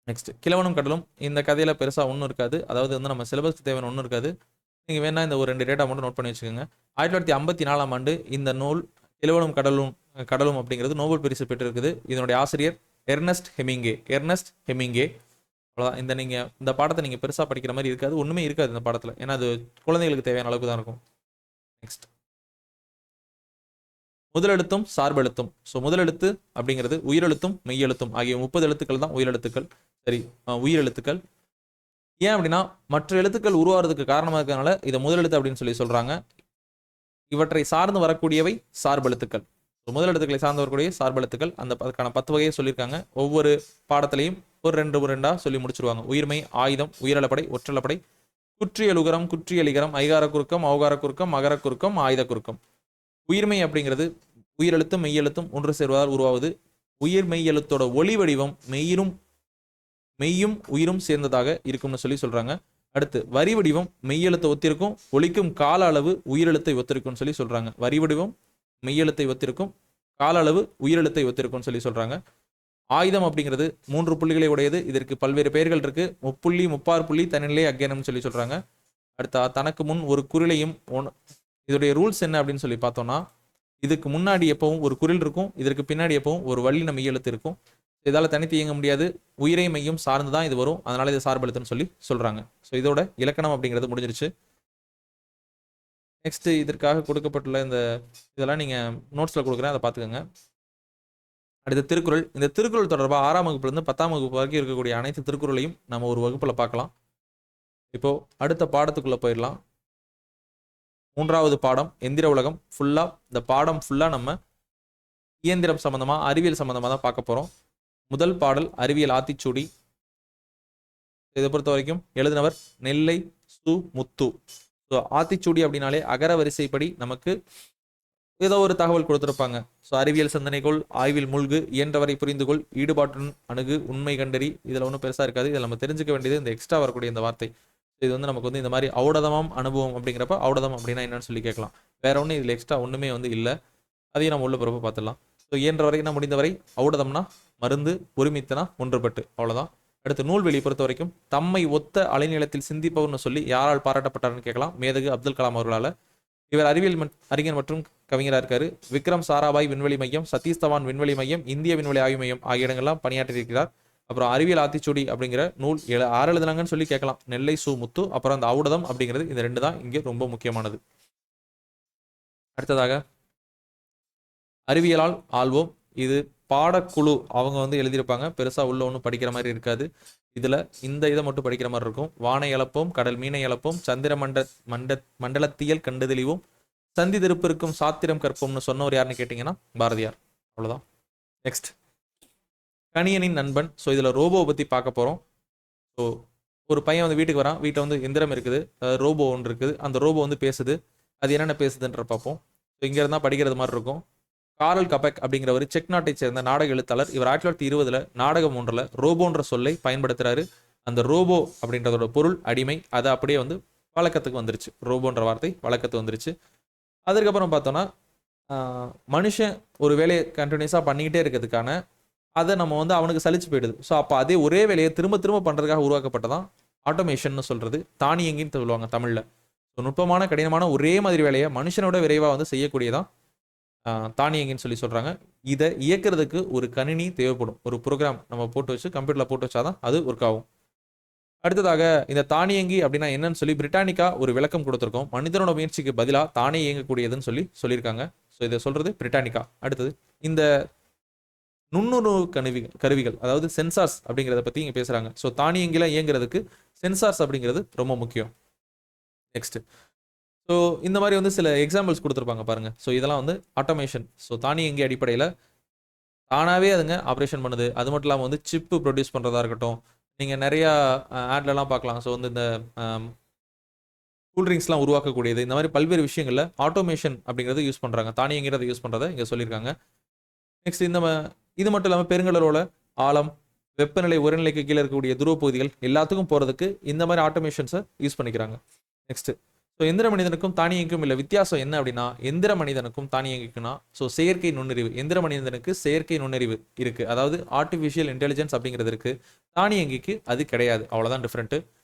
நெக்ஸ்ட் கிழவனும் கடலும். இந்த கதையில் பெருசாக ஒன்றும் இருக்காது. அதாவது வந்து நம்ம சிலபஸ்க்கு தேவையான ஒன்றும் இருக்காது. நீங்கள் வேணா இந்த ஒரு 2 டேட்டா மட்டும் நோட் பண்ணி வச்சுக்கோங்க. 1954ஆம் ஆண்டு இந்த நூல் கிழவனும் கடலும் அப்படிங்கிறது நோபல் பரிசு பெற்றிருக்குது. இதனுடைய ஆசிரியர் எர்னஸ்ட் ஹெமிங்கே. அவ்வளோதான். இந்த பாடத்தை நீங்கள் பெருசாக படிக்கிற மாதிரி இருக்காது, ஒன்றுமே இருக்காது இந்த பாடத்தில். ஏன்னா அது குழந்தைகளுக்கு தேவையான அளவுக்கு தான் இருக்கும். நெக்ஸ்ட் முதலெழுத்தும் சார்பெழுத்தும். ஸோ முதலெழுத்து அப்படிங்கிறது உயிரெழுத்தும் மெய்யெழுத்தும் ஆகிய 30 எழுத்துக்கள் தான் உயிரெழுத்துக்கள். உயிரெழுத்துக்கள். ஏன் அப்படின்னா மற்ற எழுத்துக்கள் உருவாகிறதுக்கு காரணமாக இருக்கிறதுனால இதை முதலெழுத்து அப்படின்னு சொல்லி சொல்கிறாங்க. இவற்றை சார்ந்து வரக்கூடியவை சார்பெழுத்துக்கள். முதலெழுத்துக்களை சார்ந்து வரக்கூடிய சார்பெழுத்துக்கள். அதுக்கான 10 வகையை சொல்லியிருக்காங்க. ஒவ்வொரு பாடத்திலையும் ஒரு 2 சொல்லி முடிச்சிருவாங்க. உயிர்மை, ஆயுதம், உயிரலப்படை, ஒற்றலப்படை, குற்றியலுகரம், குற்றியலிகரம், ஐகார குறுக்கம், அவகார குறுக்கம், மகர குறுக்கம், ஆயுத குறுக்கம். உயிர்மை அப்படிங்கிறது உயிரெழுத்தும் மெய்யெழுத்தும் ஒன்று சேர்வதால் உருவாவது. உயிர் மெய்யெழுத்தோட ஒளி வடிவம் மெய்யும் உயிரும் சேர்ந்ததாக இருக்கும்னு சொல்லி சொல்றாங்க. அடுத்து வரி வடிவம் மெய்யெழுத்தை ஒத்திருக்கும், ஒலிக்கும் கால அளவு உயிரெழுத்தை ஒத்திருக்கும்னு சொல்லி சொல்றாங்க. வரி வடிவம் மெய்யெழுத்தை ஒத்திருக்கும், கால அளவு உயிரெழுத்தை ஒத்திருக்கும்னு சொல்லி சொல்றாங்க. ஆயுதம் அப்படிங்கிறது 3 புள்ளிகளை உடையது. இதற்கு பல்வேறு பெயர்கள் இருக்கு. முப்புள்ளி, முப்பாறு புள்ளி, தனிநிலை, அக்கேனம்னு சொல்லி சொல்றாங்க. அடுத்த தனக்கு முன் ஒரு குறிலையும் இதோடைய ரூல்ஸ் என்ன அப்படின்னு சொல்லி பார்த்தோம்னா, இதுக்கு முன்னாடி எப்பவும் ஒரு குறில் இருக்கும், இதற்கு பின்னாடி எப்பவும் ஒரு வல்லின மெய் எழுத்து இருக்கும். இதால தனித்து இயங்க முடியாது. உயிரை மையம் சார்ந்து தான் இது வரும். அதனால இது சார்பெழுத்துன்னு சொல்லி சொல்றாங்க. ஸோ இதோட இலக்கணம் அப்படிங்கிறது முடிஞ்சிருச்சு. நெக்ஸ்ட் இதற்காக கொடுக்கப்பட்டுள்ள இதெல்லாம் நீங்க நோட்ஸ்ல கொடுக்குறேன், அதை பார்த்துக்கோங்க. அடுத்த திருக்குறள். இந்த திருக்குறள் தொடர்பாக 6ஆம் வகுப்புலேருந்து 10ஆம் வகுப்பு வரைக்கும் இருக்கக்கூடிய அனைத்து திருக்குறளையும் நம்ம ஒரு வகுப்புல பார்க்கலாம். இப்போ அடுத்த பாடத்துக்குள்ள போயிடலாம். 3வது பாடம் எந்திர உலகம். இந்த பாடம் ஃபுல்லா நம்ம இயந்திரம் சம்பந்தமா, அறிவியல் சம்பந்தமா தான் பார்க்க போறோம். முதல் பாடல் அறிவியல் ஆத்திச்சூடி. இதை பொறுத்த வரைக்கும் எழுதினவர் நெல்லை சு முத்து. ஸோ ஆத்திச்சூடி அப்படின்னாலே அகர வரிசைப்படி நமக்கு ஏதோ ஒரு தகவல் கொடுத்துருப்பாங்க. ஸோ அறிவியல் சிந்தனைகள், ஆய்வில் மூழ்கு, இயன்றவரை புரிந்துகொள், ஈடுபாட்டுடன் அணுகு, உண்மை கண்டறி. இதில் ஒன்றும் பெருசாக இருக்காது. இதில் நம்ம தெரிஞ்சுக்க வேண்டியது இந்த எக்ஸ்ட்ரா வரக்கூடிய இந்த வார்த்தை. இது நமக்கு இந்த மாதிரி ஔடதமாம் அனுபவம் அப்படிங்கிறப்ப ஔடதம் அப்படின்னா என்னன்னு சொல்லி கேட்கலாம். வேற ஒன்றும் இதில் எக்ஸ்ட்ரா ஒன்றுமே இல்லை. அதையும் நம்ம உள்ள பிறப்பு பார்த்துடலாம். ஸோ இயன்றவரை முடிந்தவரை, ஔடதம்னா மருந்து, ஒருமித்தனா ஒன்றுபட்டு, அவ்வளோதான். அடுத்து நூல்வெளி பொறுத்த வரைக்கும் தம்மை ஒத்த அலைநிலத்தில் சிந்திப்பவர்னு சொல்லி யாரால் பாராட்டப்பட்டார்னு கேட்கலாம். மேதகு அப்துல் கலாம் அவர்களால். இவர் அறிவியல் அறிஞர் மற்றும் கவிஞராக இருக்காரு. விக்ரம் சாராபாய் விண்வெளி மையம், சதீஷ் தவான் விண்வெளி மையம், இந்திய விண்வெளி ஆய்வு மையம் ஆகிய இடங்கள்லாம் பணியாற்றியிருக்கிறார். அப்புறம் அறிவியல் ஆத்திச்சூடி அப்படிங்கிற நூல் 6 எழுதுனாங்கன்னு சொல்லி கேட்கலாம். நெல்லை சு முத்து. அப்புறம் அந்த ஔடதம் அப்படிங்கிறது, இந்த 2 தான் இங்கே ரொம்ப முக்கியமானது. அடுத்ததாக அறிவியலால் ஆள்வோம். இது பாடக்குழு அவங்க எழுதியிருப்பாங்க. பெருசா உள்ள ஒன்றும் படிக்கிற மாதிரி இருக்காது. இதுல இந்த இதை மட்டும் படிக்கிற மாதிரி இருக்கும். வானை இழப்போம், கடல் மீனை இழப்போம், சந்திர மண்டலத்தியல் கண்டு தெளிவோம், சந்தி திருப்பிற்கும் சாத்திரம் கற்போம்னு சொன்னவர் யாருன்னு கேட்டீங்கன்னா பாரதியார். அவ்வளவுதான். நெக்ஸ்ட் கணியனின் நண்பன். ஸோ இதுல ரோபோ பத்தி பார்க்க போறோம். ஸோ ஒரு பையன் வீட்டுக்கு வரான். வீட்டில் எந்திரம் இருக்குது, ரோபோ ஒன்று இருக்குது. அந்த ரோபோ பேசுது. அது என்னென்ன பேசுதுன்ற பார்ப்போம். ஸோ இங்க இருந்தா படிக்கிறது மாதிரி இருக்கும். காரல் கபெக் அப்படிங்கிறவர் செக் நாட்டை சேர்ந்த நாடக எழுத்தாளர். இவர் 1920 நாடகம் ஒன்றில் ரோபோன்ற சொல்லை பயன்படுத்துறாரு. அந்த ரோபோ அப்படின்றதோட பொருள் அடிமை. அது அப்படியே வழக்கத்துக்கு வந்துருச்சு. ரோபோன்ற வார்த்தை வழக்கத்துக்கு வந்துருச்சு. அதுக்கப்புறம் பார்த்தோம்னா மனுஷன் ஒரு வேலையை கண்டினியூஸாக பண்ணிக்கிட்டே இருக்கிறதுக்கான அதை நம்ம அவனுக்கு சலிச்சு போயிடுது. ஸோ அப்போ அதே ஒரே வேலையை திரும்ப திரும்ப பண்ணுறதுக்காக உருவாக்கப்பட்டதான் ஆட்டோமேஷன் சொல்றது. தானியங்கின்னு சொல்லுவாங்க தமிழில். ஸோ நுட்பமான கடினமான ஒரே மாதிரி வேலையை மனுஷனோட விரைவாக செய்யக்கூடியதான் தானியங்கின்னு சொல்லி சொல்றாங்க. இதை இயக்கிறதுக்கு ஒரு கணினி தேவைப்படும். ஒரு ப்ரோக்ராம் நம்ம போட்டு வச்சு கம்ப்யூட்டர்ல போட்டு வச்சாதான் அது ஒர்க் ஆகும். அடுத்ததாக இந்த தானியங்கி அப்படின்னா என்னன்னு சொல்லி பிரிட்டானிக்கா ஒரு விளக்கம் கொடுத்துருக்கோம். மனிதனோட முயற்சிக்கு பதிலாக தானே இயங்கக்கூடியதுன்னு சொல்லியிருக்காங்க. ஸோ இதை சொல்றது பிரிட்டானிக்கா. அடுத்தது இந்த நுண்ணுணர்வு கருவிகள், அதாவது சென்சார்ஸ் அப்படிங்கிறத பத்தி இங்க பேசுறாங்க. ஸோ தானியங்கில இயங்குறதுக்கு சென்சார்ஸ் அப்படிங்கிறது ரொம்ப முக்கியம். நெக்ஸ்ட் ஸோ இந்த மாதிரி சில எக்ஸாம்பிள்ஸ் கொடுத்துருப்பாங்க பாருங்க. ஸோ இதெல்லாம் ஆட்டோமேஷன். ஸோ தானியங்கி அடிப்படையில் தானாகவே அதுங்க ஆப்ரேஷன் பண்ணுது. அது மட்டும் இல்லாமல் சிப்பு ப்ரொடியூஸ் பண்ணுறதா இருக்கட்டும். நீங்கள் நிறையா ஆட்லலாம் பார்க்கலாம். ஸோ இந்த கூல்ட்ரிங்க்ஸ்லாம் உருவாக்கக்கூடியது, இந்த மாதிரி பல்வேறு விஷயங்களில் ஆட்டோமேஷன் அப்படிங்கிறது யூஸ் பண்ணுறாங்க. தானியங்கிறத யூஸ் பண்ணுறதை இங்கே சொல்லியிருக்காங்க. நெக்ஸ்ட் இது மட்டும் இல்லாமல் பெருங்கடலோட ஆழம், வெப்பநிலை, உரைநிலைக்கு கீழே இருக்கக்கூடிய துருவ பகுதிகள் எல்லாத்துக்கும் போகிறதுக்கு இந்த மாதிரி ஆட்டோமேஷன்ஸை யூஸ் பண்ணிக்கிறாங்க. நெக்ஸ்ட் ஸோ எந்திர மனிதனுக்கும் தானியங்கிக்கும் இல்லை வித்தியாசம் என்ன அப்படின்னா, எந்திர மனிதனுக்கும் தானியங்கிக்குன்னா ஸோ செயற்கை நுண்ணறிவு. எந்திர மனிதனுக்கு செயற்கை நுண்ணறிவு இருக்கு, அதாவது ஆர்டிஃபிஷியல் இன்டெலிஜென்ஸ் அப்படிங்கிறது இருக்கு. தானியங்கிக்கு அது கிடையாது. அவ்வளோதான் டிஃப்ரெண்ட்.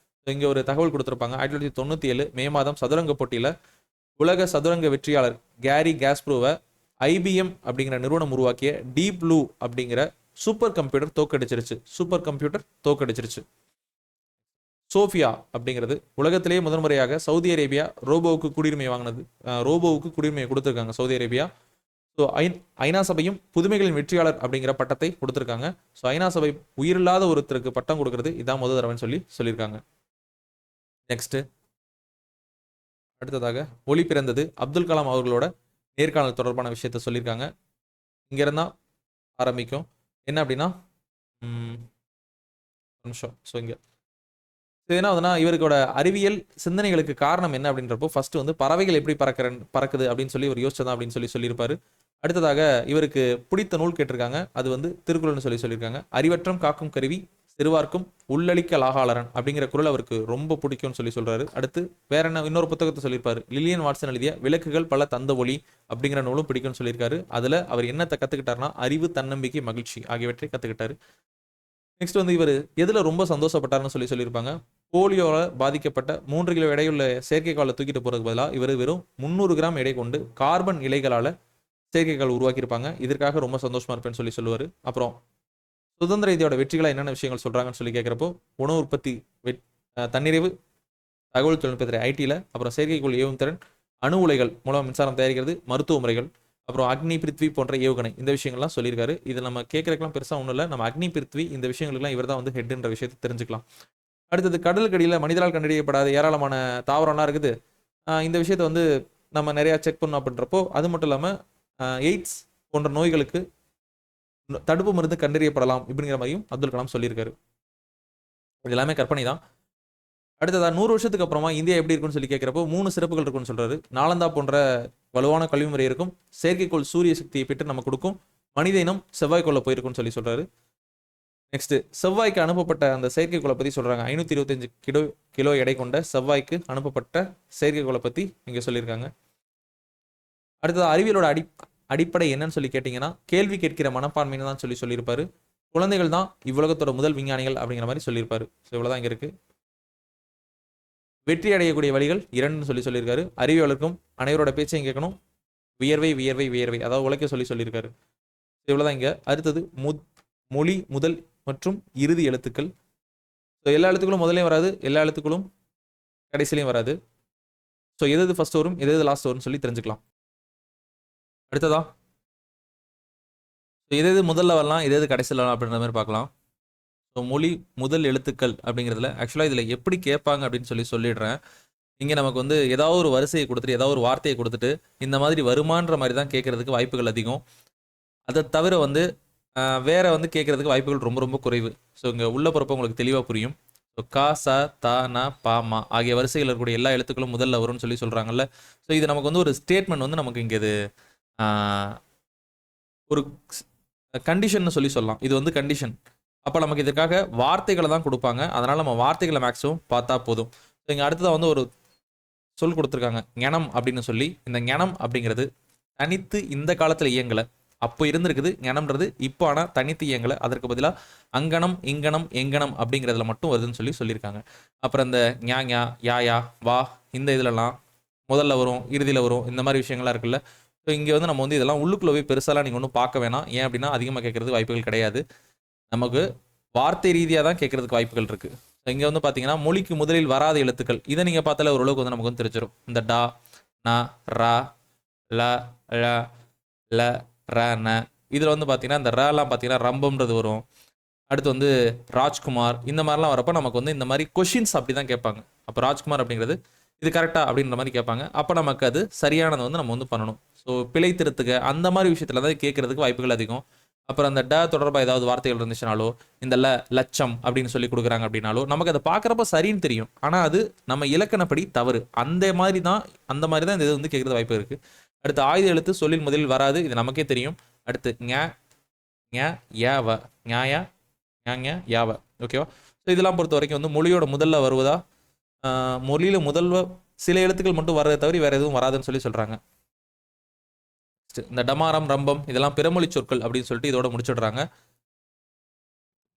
இங்கே ஒரு தகவல் கொடுத்துருப்பாங்க. 1997 மே மாதம் சதுரங்க போட்டியில் உலக சதுரங்க வெற்றியாளர் கேரி காஸ்பரோவை IBM அப்படிங்கிற நிறுவனம் உருவாக்கிய டீப் ப்ளூ அப்படிங்கிற சூப்பர் கம்ப்யூட்டர் தோக்கடிச்சிருச்சு. சோஃபியா அப்படிங்கிறது உலகத்திலேயே முதன்முறையாக சவுதி அரேபியா ரோபோவுக்கு குடியுரிமை கொடுத்துருக்காங்க. Saudi Arabia. ஸோ ஐநா சபையும் புதுமைகளின் வெற்றியாளர் அப்படிங்கிற பட்டத்தை கொடுத்துருக்காங்க. ஸோ ஐநா சபை உயிரில்லாத ஒருத்தருக்கு பட்டம் கொடுக்கறது இதான் முதல் தடவைன்னு சொல்லியிருக்காங்க. நெக்ஸ்ட் அடுத்ததாக ஒளி பிறந்தது. அப்துல் கலாம் அவர்களோட நேர்காணல் தொடர்பான விஷயத்த சொல்லியிருக்காங்க. இங்க இருந்தா ஆரம்பிக்கும். என்ன அப்படின்னா நிமிஷம். ஸோ இங்க என்ன இவருக்கோட அறிவியல் சிந்தனைகளுக்கு காரணம் என்ன அப்படின்றப்போ ஃபர்ஸ்ட் பறவைகள் எப்படி பறக்குது அப்படின்னு சொல்லி இவர் யோசிச்சதான் அப்படின்னு சொல்லியிருப்பாரு. அடுத்ததாக இவருக்கு பிடித்த நூல் கேட்டிருக்காங்க. அது திருக்குறள்னு சொல்லியிருக்காங்க. அறிவற்றம் காக்கும் கருவி சிறுவார்க்கும் உள்ளளிக்கலாகாளரன் அப்படிங்கிற குரல் அவருக்கு ரொம்ப பிடிக்கும்னு சொல்றாரு. அடுத்து வேற என்ன இன்னொரு புத்தகத்தை சொல்லியிருப்பாரு. லில்லியன் வாட்சன் எழுதிய விளக்குகள் பல தந்த ஒளி அப்படிங்கிற நூலும் பிடிக்கும்னு சொல்லியிருக்காரு. அதுல அவர் என்னத்தை கத்துக்கிட்டாருன்னா அறிவு, தன்னம்பிக்கை, மகிழ்ச்சி ஆகியவற்றை கத்துக்கிட்டாரு. நெக்ஸ்ட் வந்து இவர் எதுல ரொம்ப சந்தோஷப்பட்டாருன்னு சொல்லியிருப்பாங்க. போலியோல பாதிக்கப்பட்ட 3 கிலோ எடையுள்ள செயற்கைக்காலை தூக்கிட்டு போறதுக்கு பதிலாக இவர் வெறும் 300 கிராம் எடை கொண்டு கார்பன் இலைகளால செயற்கைக்கால் உருவாக்கியிருப்பாங்க. இதற்காக ரொம்ப சந்தோஷமா இருப்பேன்னு சொல்லுவாரு. அப்புறம் சுதந்திர இந்தியாவோட வெற்றிகளை என்னென்ன விஷயங்கள் சொல்றாங்கன்னு சொல்லி கேட்கிறப்போ உணவு உற்பத்தி, தன்னிறைவு, தகவல் தொழில்நுட்பத்துறை ஐடியில், அப்புறம் செயற்கைக்கோள் ஏவும் திறன், அணு உலைகள் மூலம் மின்சாரம் தயாரிக்கிறது, மருத்துவ முறைகள், அப்புறம் அக்னி பிருத்வி போன்ற ஏவுகணை, இந்த விஷயங்கள்லாம் சொல்லியிருக்காரு. இது நம்ம கேட்கறதுக்கெல்லாம் பெருசாக ஒன்றும் இல்லை. நம்ம அக்னி பிருத்வி இந்த விஷயங்களுக்குலாம் இவர் தான் வந்து ஹெட்ன்ற விஷயத்தை தெரிஞ்சுக்கலாம். அடுத்தது கடலுக்கடியில் மனிதரால் கண்டறியப்படாத ஏராளமான தாவரம்லாம் இருக்குது. இந்த விஷயத்தை வந்து நம்ம நிறையா செக் பண்ணோம் அப்படின்றப்போ அது மட்டும் இல்லாமல் எய்ட்ஸ் போன்ற நோய்களுக்கு தடுப்பு மருந்து கண்டறியப்படலாம் இப்படிங்கிற மாதிரியும் அப்துல் கலாம் சொல்லியிருக்காரு. இது எல்லாமே கற்பனை தான். அடுத்ததா 100 வருஷத்துக்கு அப்புறமா இந்தியா எப்படி இருக்குன்னு சொல்லி கேட்கிறப்போ 3 சிறப்புகள் இருக்குன்னு சொல்றாரு. நாலந்தா போன்ற வலுவான கல்வி முறை இருக்கும், செயற்கைக்கோள் சூரிய சக்தியை பெற்று நம்ம கொடுக்கும், மனித இனம் செவ்வாய்க்கோள போயிருக்குன்னு சொல்றாரு. நெக்ஸ்ட் செவ்வாய்க்கு அனுப்பப்பட்ட அந்த செயற்கைக்கோளை பத்தி சொல்றாங்க. 525 கிலோ எடை கொண்ட செவ்வாய்க்கு அனுப்பப்பட்ட செயற்கைக்கோளை பத்தி இங்க சொல்லியிருக்காங்க. அடுத்தது அறிவியலோட அடிப்படை என்னன்னு சொல்லி கேட்டீங்கன்னா கேள்வி கேட்கிற மனப்பான்மைன்னு தான் சொல்லியிருப்பாரு. குழந்தைகள் தான் இவ்வுலகத்தோட முதல் விஞ்ஞானிகள் அப்படிங்கிற மாதிரி சொல்லியிருப்பாரு. ஸோ இவ்வளவுதான் இங்க இருக்கு. வெற்றி அடையக்கூடிய வழிகள் 2ன்னு சொல்லியிருக்காரு. அறிவியலுக்கும் அனைவரோட பேச்சையும் கேட்கணும், வியர்வை வியர்வை வியர்வை அதாவது உழைக்க சொல்லியிருக்காரு. இவ்வளவுதான் இங்க. அடுத்தது மொழி முதல் மற்றும் இறுதி எழுத்துக்கள். ஸோ எல்லா எழுத்துக்களும் முதலையும் வராது, எல்லா எழுத்துக்களும் கடைசிலையும் வராது. ஸோ எது ஃபர்ஸ்ட் வரும் எது லாஸ்ட் வரும்னு சொல்லி தெரிஞ்சுக்கலாம். அடுத்ததா எது முதல்ல வரலாம் எது கடைசியில் வரலாம் அப்படின்ற மாதிரி பார்க்கலாம். ஸோ மொழி முதல் எழுத்துக்கள் அப்படிங்கிறதுல ஆக்சுவலாக இதில் எப்படி கேட்பாங்க அப்படின்னு சொல்லிடுறேன். இங்கே நமக்கு வந்து ஏதாவது ஒரு வரிசையை கொடுத்துட்டு ஏதாவது ஒரு வார்த்தையை கொடுத்துட்டு இந்த மாதிரி வருமான்ற மாதிரி தான் கேட்கறதுக்கு வாய்ப்புகள் அதிகம். அதை தவிர வந்து வேற வந்து கேட்கறதுக்கு வாய்ப்புகள் ரொம்ப ரொம்ப குறைவு. ஸோ இங்கே உள்ள பொறுப்பு உங்களுக்கு தெளிவாக புரியும். ஸோ கா, ச, த, ந, ப, ம ஆகிய வரிசைகள் இருக்கக்கூடிய எல்லா எழுத்துக்களும் முதல்ல வரும்னு சொல்கிறாங்கல்ல. ஸோ இது நமக்கு வந்து ஒரு ஸ்டேட்மெண்ட் வந்து நமக்கு இங்கே இது ஒரு கண்டிஷன் சொல்லலாம். இது வந்து கண்டிஷன். அப்போ நமக்கு இதற்காக வார்த்தைகளை தான் கொடுப்பாங்க. அதனால் நம்ம வார்த்தைகளை மேக்ஸிமம் பார்த்தா போதும். ஸோ இங்கே அடுத்ததாக வந்து ஒரு சொல் கொடுத்துருக்காங்க ஞனம் அப்படின்னு சொல்லி. இந்த ஞனம் அப்படிங்கிறது தனித்து இந்த காலத்தில் இயங்கலை, அப்போ இருந்திருக்குது. ஞனம்ன்றது இப்போ ஆனால் தனித்து இயங்கலை. அதற்கு பதிலாக அங்கனம், இங்கனம், எங்கனம் அப்படிங்கிறதுல மட்டும் வருதுன்னு சொல்லியிருக்காங்க. அப்புறம் இந்த ஞா ஞா, யா யா, வா இந்த இதிலலாம் முதல்ல வரும் இறுதியில் வரும் இந்த மாதிரி விஷயங்கள்லாம் இருக்குல்ல. ஸோ இங்கே வந்து நம்ம வந்து இதெல்லாம் உள்ளுக்குள்ளே போய் பெருசாலாம் நீங்கள் ஒன்றும் பார்க்க வேணாம். ஏன் அப்படின்னா அதிகமாக கேட்கறதுக்கு வாய்ப்புகள் கிடையாது. நமக்கு வார்த்தை ரீதியாக தான் கேட்கறதுக்கு வாய்ப்புகள் இருக்குது. இங்கே வந்து பார்த்தீங்கன்னா மொழிக்கு முதலில் வராத எழுத்துக்கள் இதை நீங்கள் பார்த்தாலே ஓரளவுக்கு வந்து நமக்கு வந்து தெரிஞ்சிடும். இந்த டா, ந, ரா, ல, ழ, ல, ர, ந இதில் வந்து பார்த்தீங்கன்னா இந்த ரலாம் பார்த்தீங்கன்னா ரம்பம்ன்றது வரும். அடுத்து வந்து ராஜ்குமார் இந்த மாதிரிலாம் வரப்போ நமக்கு வந்து இந்த மாதிரி கொஷின்ஸ் அப்படி தான் கேட்பாங்க. அப்போ ராஜ்குமார் அப்படிங்கிறது இது கரெக்டா அப்படின்ற மாதிரி கேட்பாங்க. அப்போ நமக்கு அது சரியானது வந்து நம்ம வந்து பண்ணணும். ஸோ பிழை திருத்துக்க அந்த மாதிரி விஷயத்தில் தான் கேட்கறதுக்கு வாய்ப்புகள் அதிகம். அப்புறம் அந்த ட தொடர்பாக ஏதாவது வார்த்தைகள் இருந்துச்சுனாலோ இந்த லட்சம் அப்படின்னு சொல்லி கொடுக்குறாங்க அப்படின்னாலோ நமக்கு அதை பார்க்குறப்ப சரின்னு தெரியும். ஆனால் அது நம்ம இலக்கணப்படி தவறு. அந்த மாதிரி தான் இந்த இது வந்து கேட்குறது வாய்ப்பு இருக்குது. அடுத்து ஆயுத எழுத்து சொல்லில் முதலில் வராது, இது நமக்கே தெரியும். அடுத்து யாவ ஞாயா ஞாங்க யாவ ஓகேவா. ஸோ இதெல்லாம் பொறுத்த வரைக்கும் வந்து மொழியோட முதல்ல வருவதா, மொழியில் முதல்ல சில எழுத்துக்கள் மட்டும் வர்றதை தவிர வேறு எதுவும் வராதுன்னு சொல்கிறாங்க. இந்த டமாரம், ரம்பம் இதெல்லாம் பிறமொழி சொற்கள் அப்படின்னு சொல்லிட்டு இதோட முடிச்சுடுறாங்க.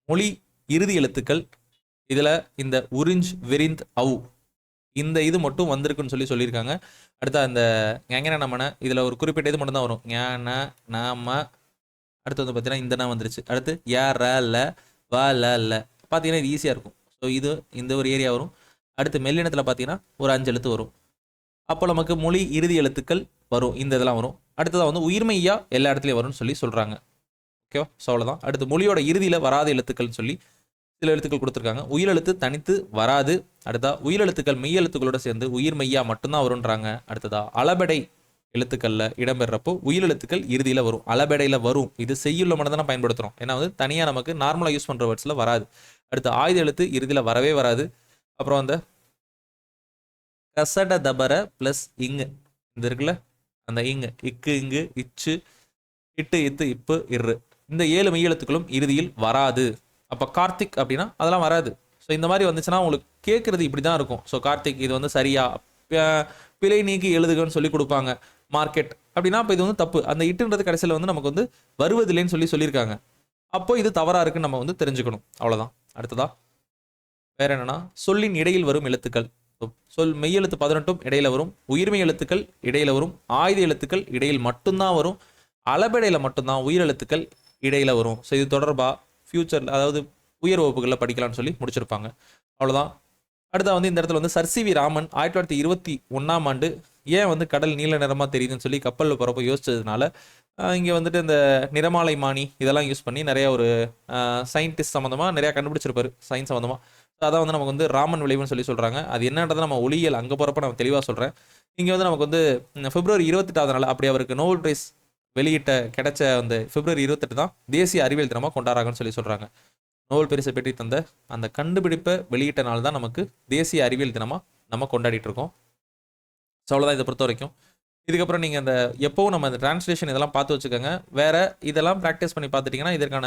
மொழி இறுதி எழுத்துக்கள் இதுல இந்த உறிஞ்ச், விரிந்த், அவு இந்த இது மட்டும் வந்திருக்குன்னு சொல்லியிருக்காங்க. அடுத்த அந்த ஞான நமன இதுல ஒரு குறிப்பிட்ட இது மட்டும் தான் வரும். ஞான நாம அடுத்து வந்து பார்த்தீங்கன்னா இந்த நான் வந்துருச்சு. அடுத்து ய ர ல வ ல ல பார்த்தீங்கன்னா இது ஈஸியாக இருக்கும். ஸோ இது இந்த ஒரு ஏரியா வரும். அடுத்து மெல்லினத்தில் பார்த்தீங்கன்னா ஒரு 5 எழுத்து வரும். அப்போ நமக்கு மொழி இறுதி எழுத்துக்கள் வரும், இந்த இதெல்லாம் வரும். அடுத்ததாக வந்து உயிர்மெய்யா எல்லா இடத்துலையும் வரும்னு சொல்கிறாங்க. ஓகேவா. ஸோ அவ்வளோதான். அடுத்து மொழியோட இறுதியில் வராத எழுத்துக்கள்னு சொல்லி சில எழுத்துக்கள் கொடுத்துருக்காங்க. உயிரெழுத்து தனித்து வராது. அடுத்தா உயிரெழுத்துக்கள் மெய் எழுத்துக்களோட சேர்ந்து உயிர்மெய்யா மட்டும்தான் வரும்ன்றாங்க. அடுத்ததா அளபெடை எழுத்துக்களில் இடம்பெறப்போ உயிரெழுத்துக்கள் இறுதியில் வரும், அளபெடையில் வரும். இது செய்யுள்ள மட்டும் தான் பயன்படுத்துகிறோம். ஏன்னா வந்து தனியாக நமக்கு நார்மலாக யூஸ் பண்ணுற வேர்ட்ஸில் வராது. அடுத்து ஆயுத எழுத்து இறுதியில் வரவே வராது. அப்புறம் அந்த கசட தபர ப்ளஸ் இங்கு இந்த இருக்குல்ல அந்த இங்கு, இக்கு இங்கு, இச்சு, இட்டு இத்து இப்பு இரு இந்த 7 மெய் எழுத்துக்களும் இறுதியில் வராது. அப்போ கார்த்திக் அப்படின்னா அதெல்லாம் வராது. ஸோ இந்த மாதிரி வந்துச்சுன்னா உங்களுக்கு கேட்குறது இப்படி தான் இருக்கும். ஸோ கார்த்திக் இது வந்து சரியா பிழை நீக்கி எழுதுகன்னு சொல்லி கொடுப்பாங்க. மார்க்கெட் அப்படின்னா இப்போ இது வந்து தப்பு. அந்த இட்டுன்றது கடைசியில் வந்து நமக்கு வந்து வருவதில்லைன்னு சொல்லியிருக்காங்க. அப்போ இது தவறாக இருக்குன்னு நம்ம வந்து தெரிஞ்சுக்கணும். அவ்வளோதான். அடுத்ததா வேற என்னன்னா சொல்லின் இடையில் வரும் எழுத்துக்கள். சொல் மெய்யெழுத்து 18 இடையில வரும், உயிர்மை எழுத்துக்கள் இடையில வரும், ஆயுத எழுத்துக்கள் இடையில் மட்டும்தான் வரும், அளபெடையில் மட்டும்தான் உயிர் எழுத்துக்கள் இடையில வரும். ஸோ இது தொடர்பாக ஃபியூச்சரில் அதாவது உயர் வகுப்புகளில் படிக்கலாம்னு சொல்லி முடிச்சிருப்பாங்க. அவ்வளோதான். அடுத்தா வந்து இந்த இடத்துல வந்து சர் சி.வி. ராமன் 1921ஆம் ஆண்டு ஏன் வந்து கடல் நீல நிறமாக தெரியுதுன்னு சொல்லி கப்பலில் போகிறப்ப யோசிச்சதுனால இங்கே வந்துட்டு இந்த நிறமாலை மானி இதெல்லாம் யூஸ் பண்ணி நிறைய ஒரு சயின்டிஸ்ட் சம்மந்தமாக நிறையா கண்டுபிடிச்சிருப்பாரு சயின்ஸ் சம்மந்தமாக. அதான் வந்து நமக்கு வந்து ராமன் விளைவுன்னு சொல்லி சொல்கிறாங்க. அது என்னன்றதை நம்ம ஒளியியல் அங்கே போகிறப்ப நான் தெளிவாக சொல்கிறேன். இங்கே வந்து நமக்கு வந்து பிப்ரவரி 28ஆவது நாள் அப்படி அவருக்கு நோபல் பிரைஸ் கிடைச்ச அந்த பிப்ரவரி 28 தான் தேசிய அறிவியல் தினமாக கொண்டாடுறாங்கன்னு சொல்லி சொல்கிறாங்க. நோபல் பரிசை பெற்று தந்த அந்த கண்டுபிடிப்பை வெளியிட்ட நாள் தான் நமக்கு தேசிய அறிவியல் தினமாக நம்ம கொண்டாடிட்டு இருக்கோம். ஸோ அவ்வளோதான் இதை பொறுத்த வரைக்கும். இதுக்கப்புறம் நீங்கள் அந்த எப்போவும் நம்ம அந்த டிரான்ஸ்லேஷன் இதெல்லாம் பார்த்து வச்சுக்கோங்க. வேறு இதெல்லாம் ப்ராக்டிஸ் பண்ணி பார்த்துட்டிங்கன்னா இதற்கான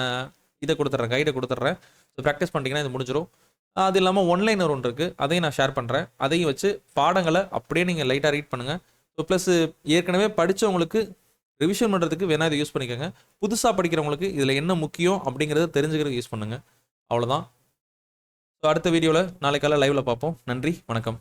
இதை கொடுத்துட்றேன், கைடை கொடுத்துட்றேன். ஸோ ப்ராக்டிஸ் பண்ணிட்டீங்கன்னா இது முடிஞ்சிடும். அது இல்லாமல் ஒன்லைனர் ஒன்று இருக்குது, அதையும் நான் ஷேர் பண்ணுறேன். அதையும் வச்சு பாடங்களை அப்படியே நீங்கள் லைட்டாக ரீட் பண்ணுங்கள். ஸோ ப்ளஸ் ஏற்கனவே படித்தவங்களுக்கு ரிவிஷன் பண்ணுறதுக்கு வேணால் இதை யூஸ் பண்ணிக்கோங்க. புதுசாக படிக்கிறவங்களுக்கு இதில் என்ன முக்கியம் அப்படிங்கிறத தெரிஞ்சுக்கிறதுக்கு யூஸ் பண்ணுங்கள். அவ்வளோதான். ஸோ அடுத்த வீடியோவில் நாளைக்கால லைவில் பார்ப்போம். நன்றி, வணக்கம்.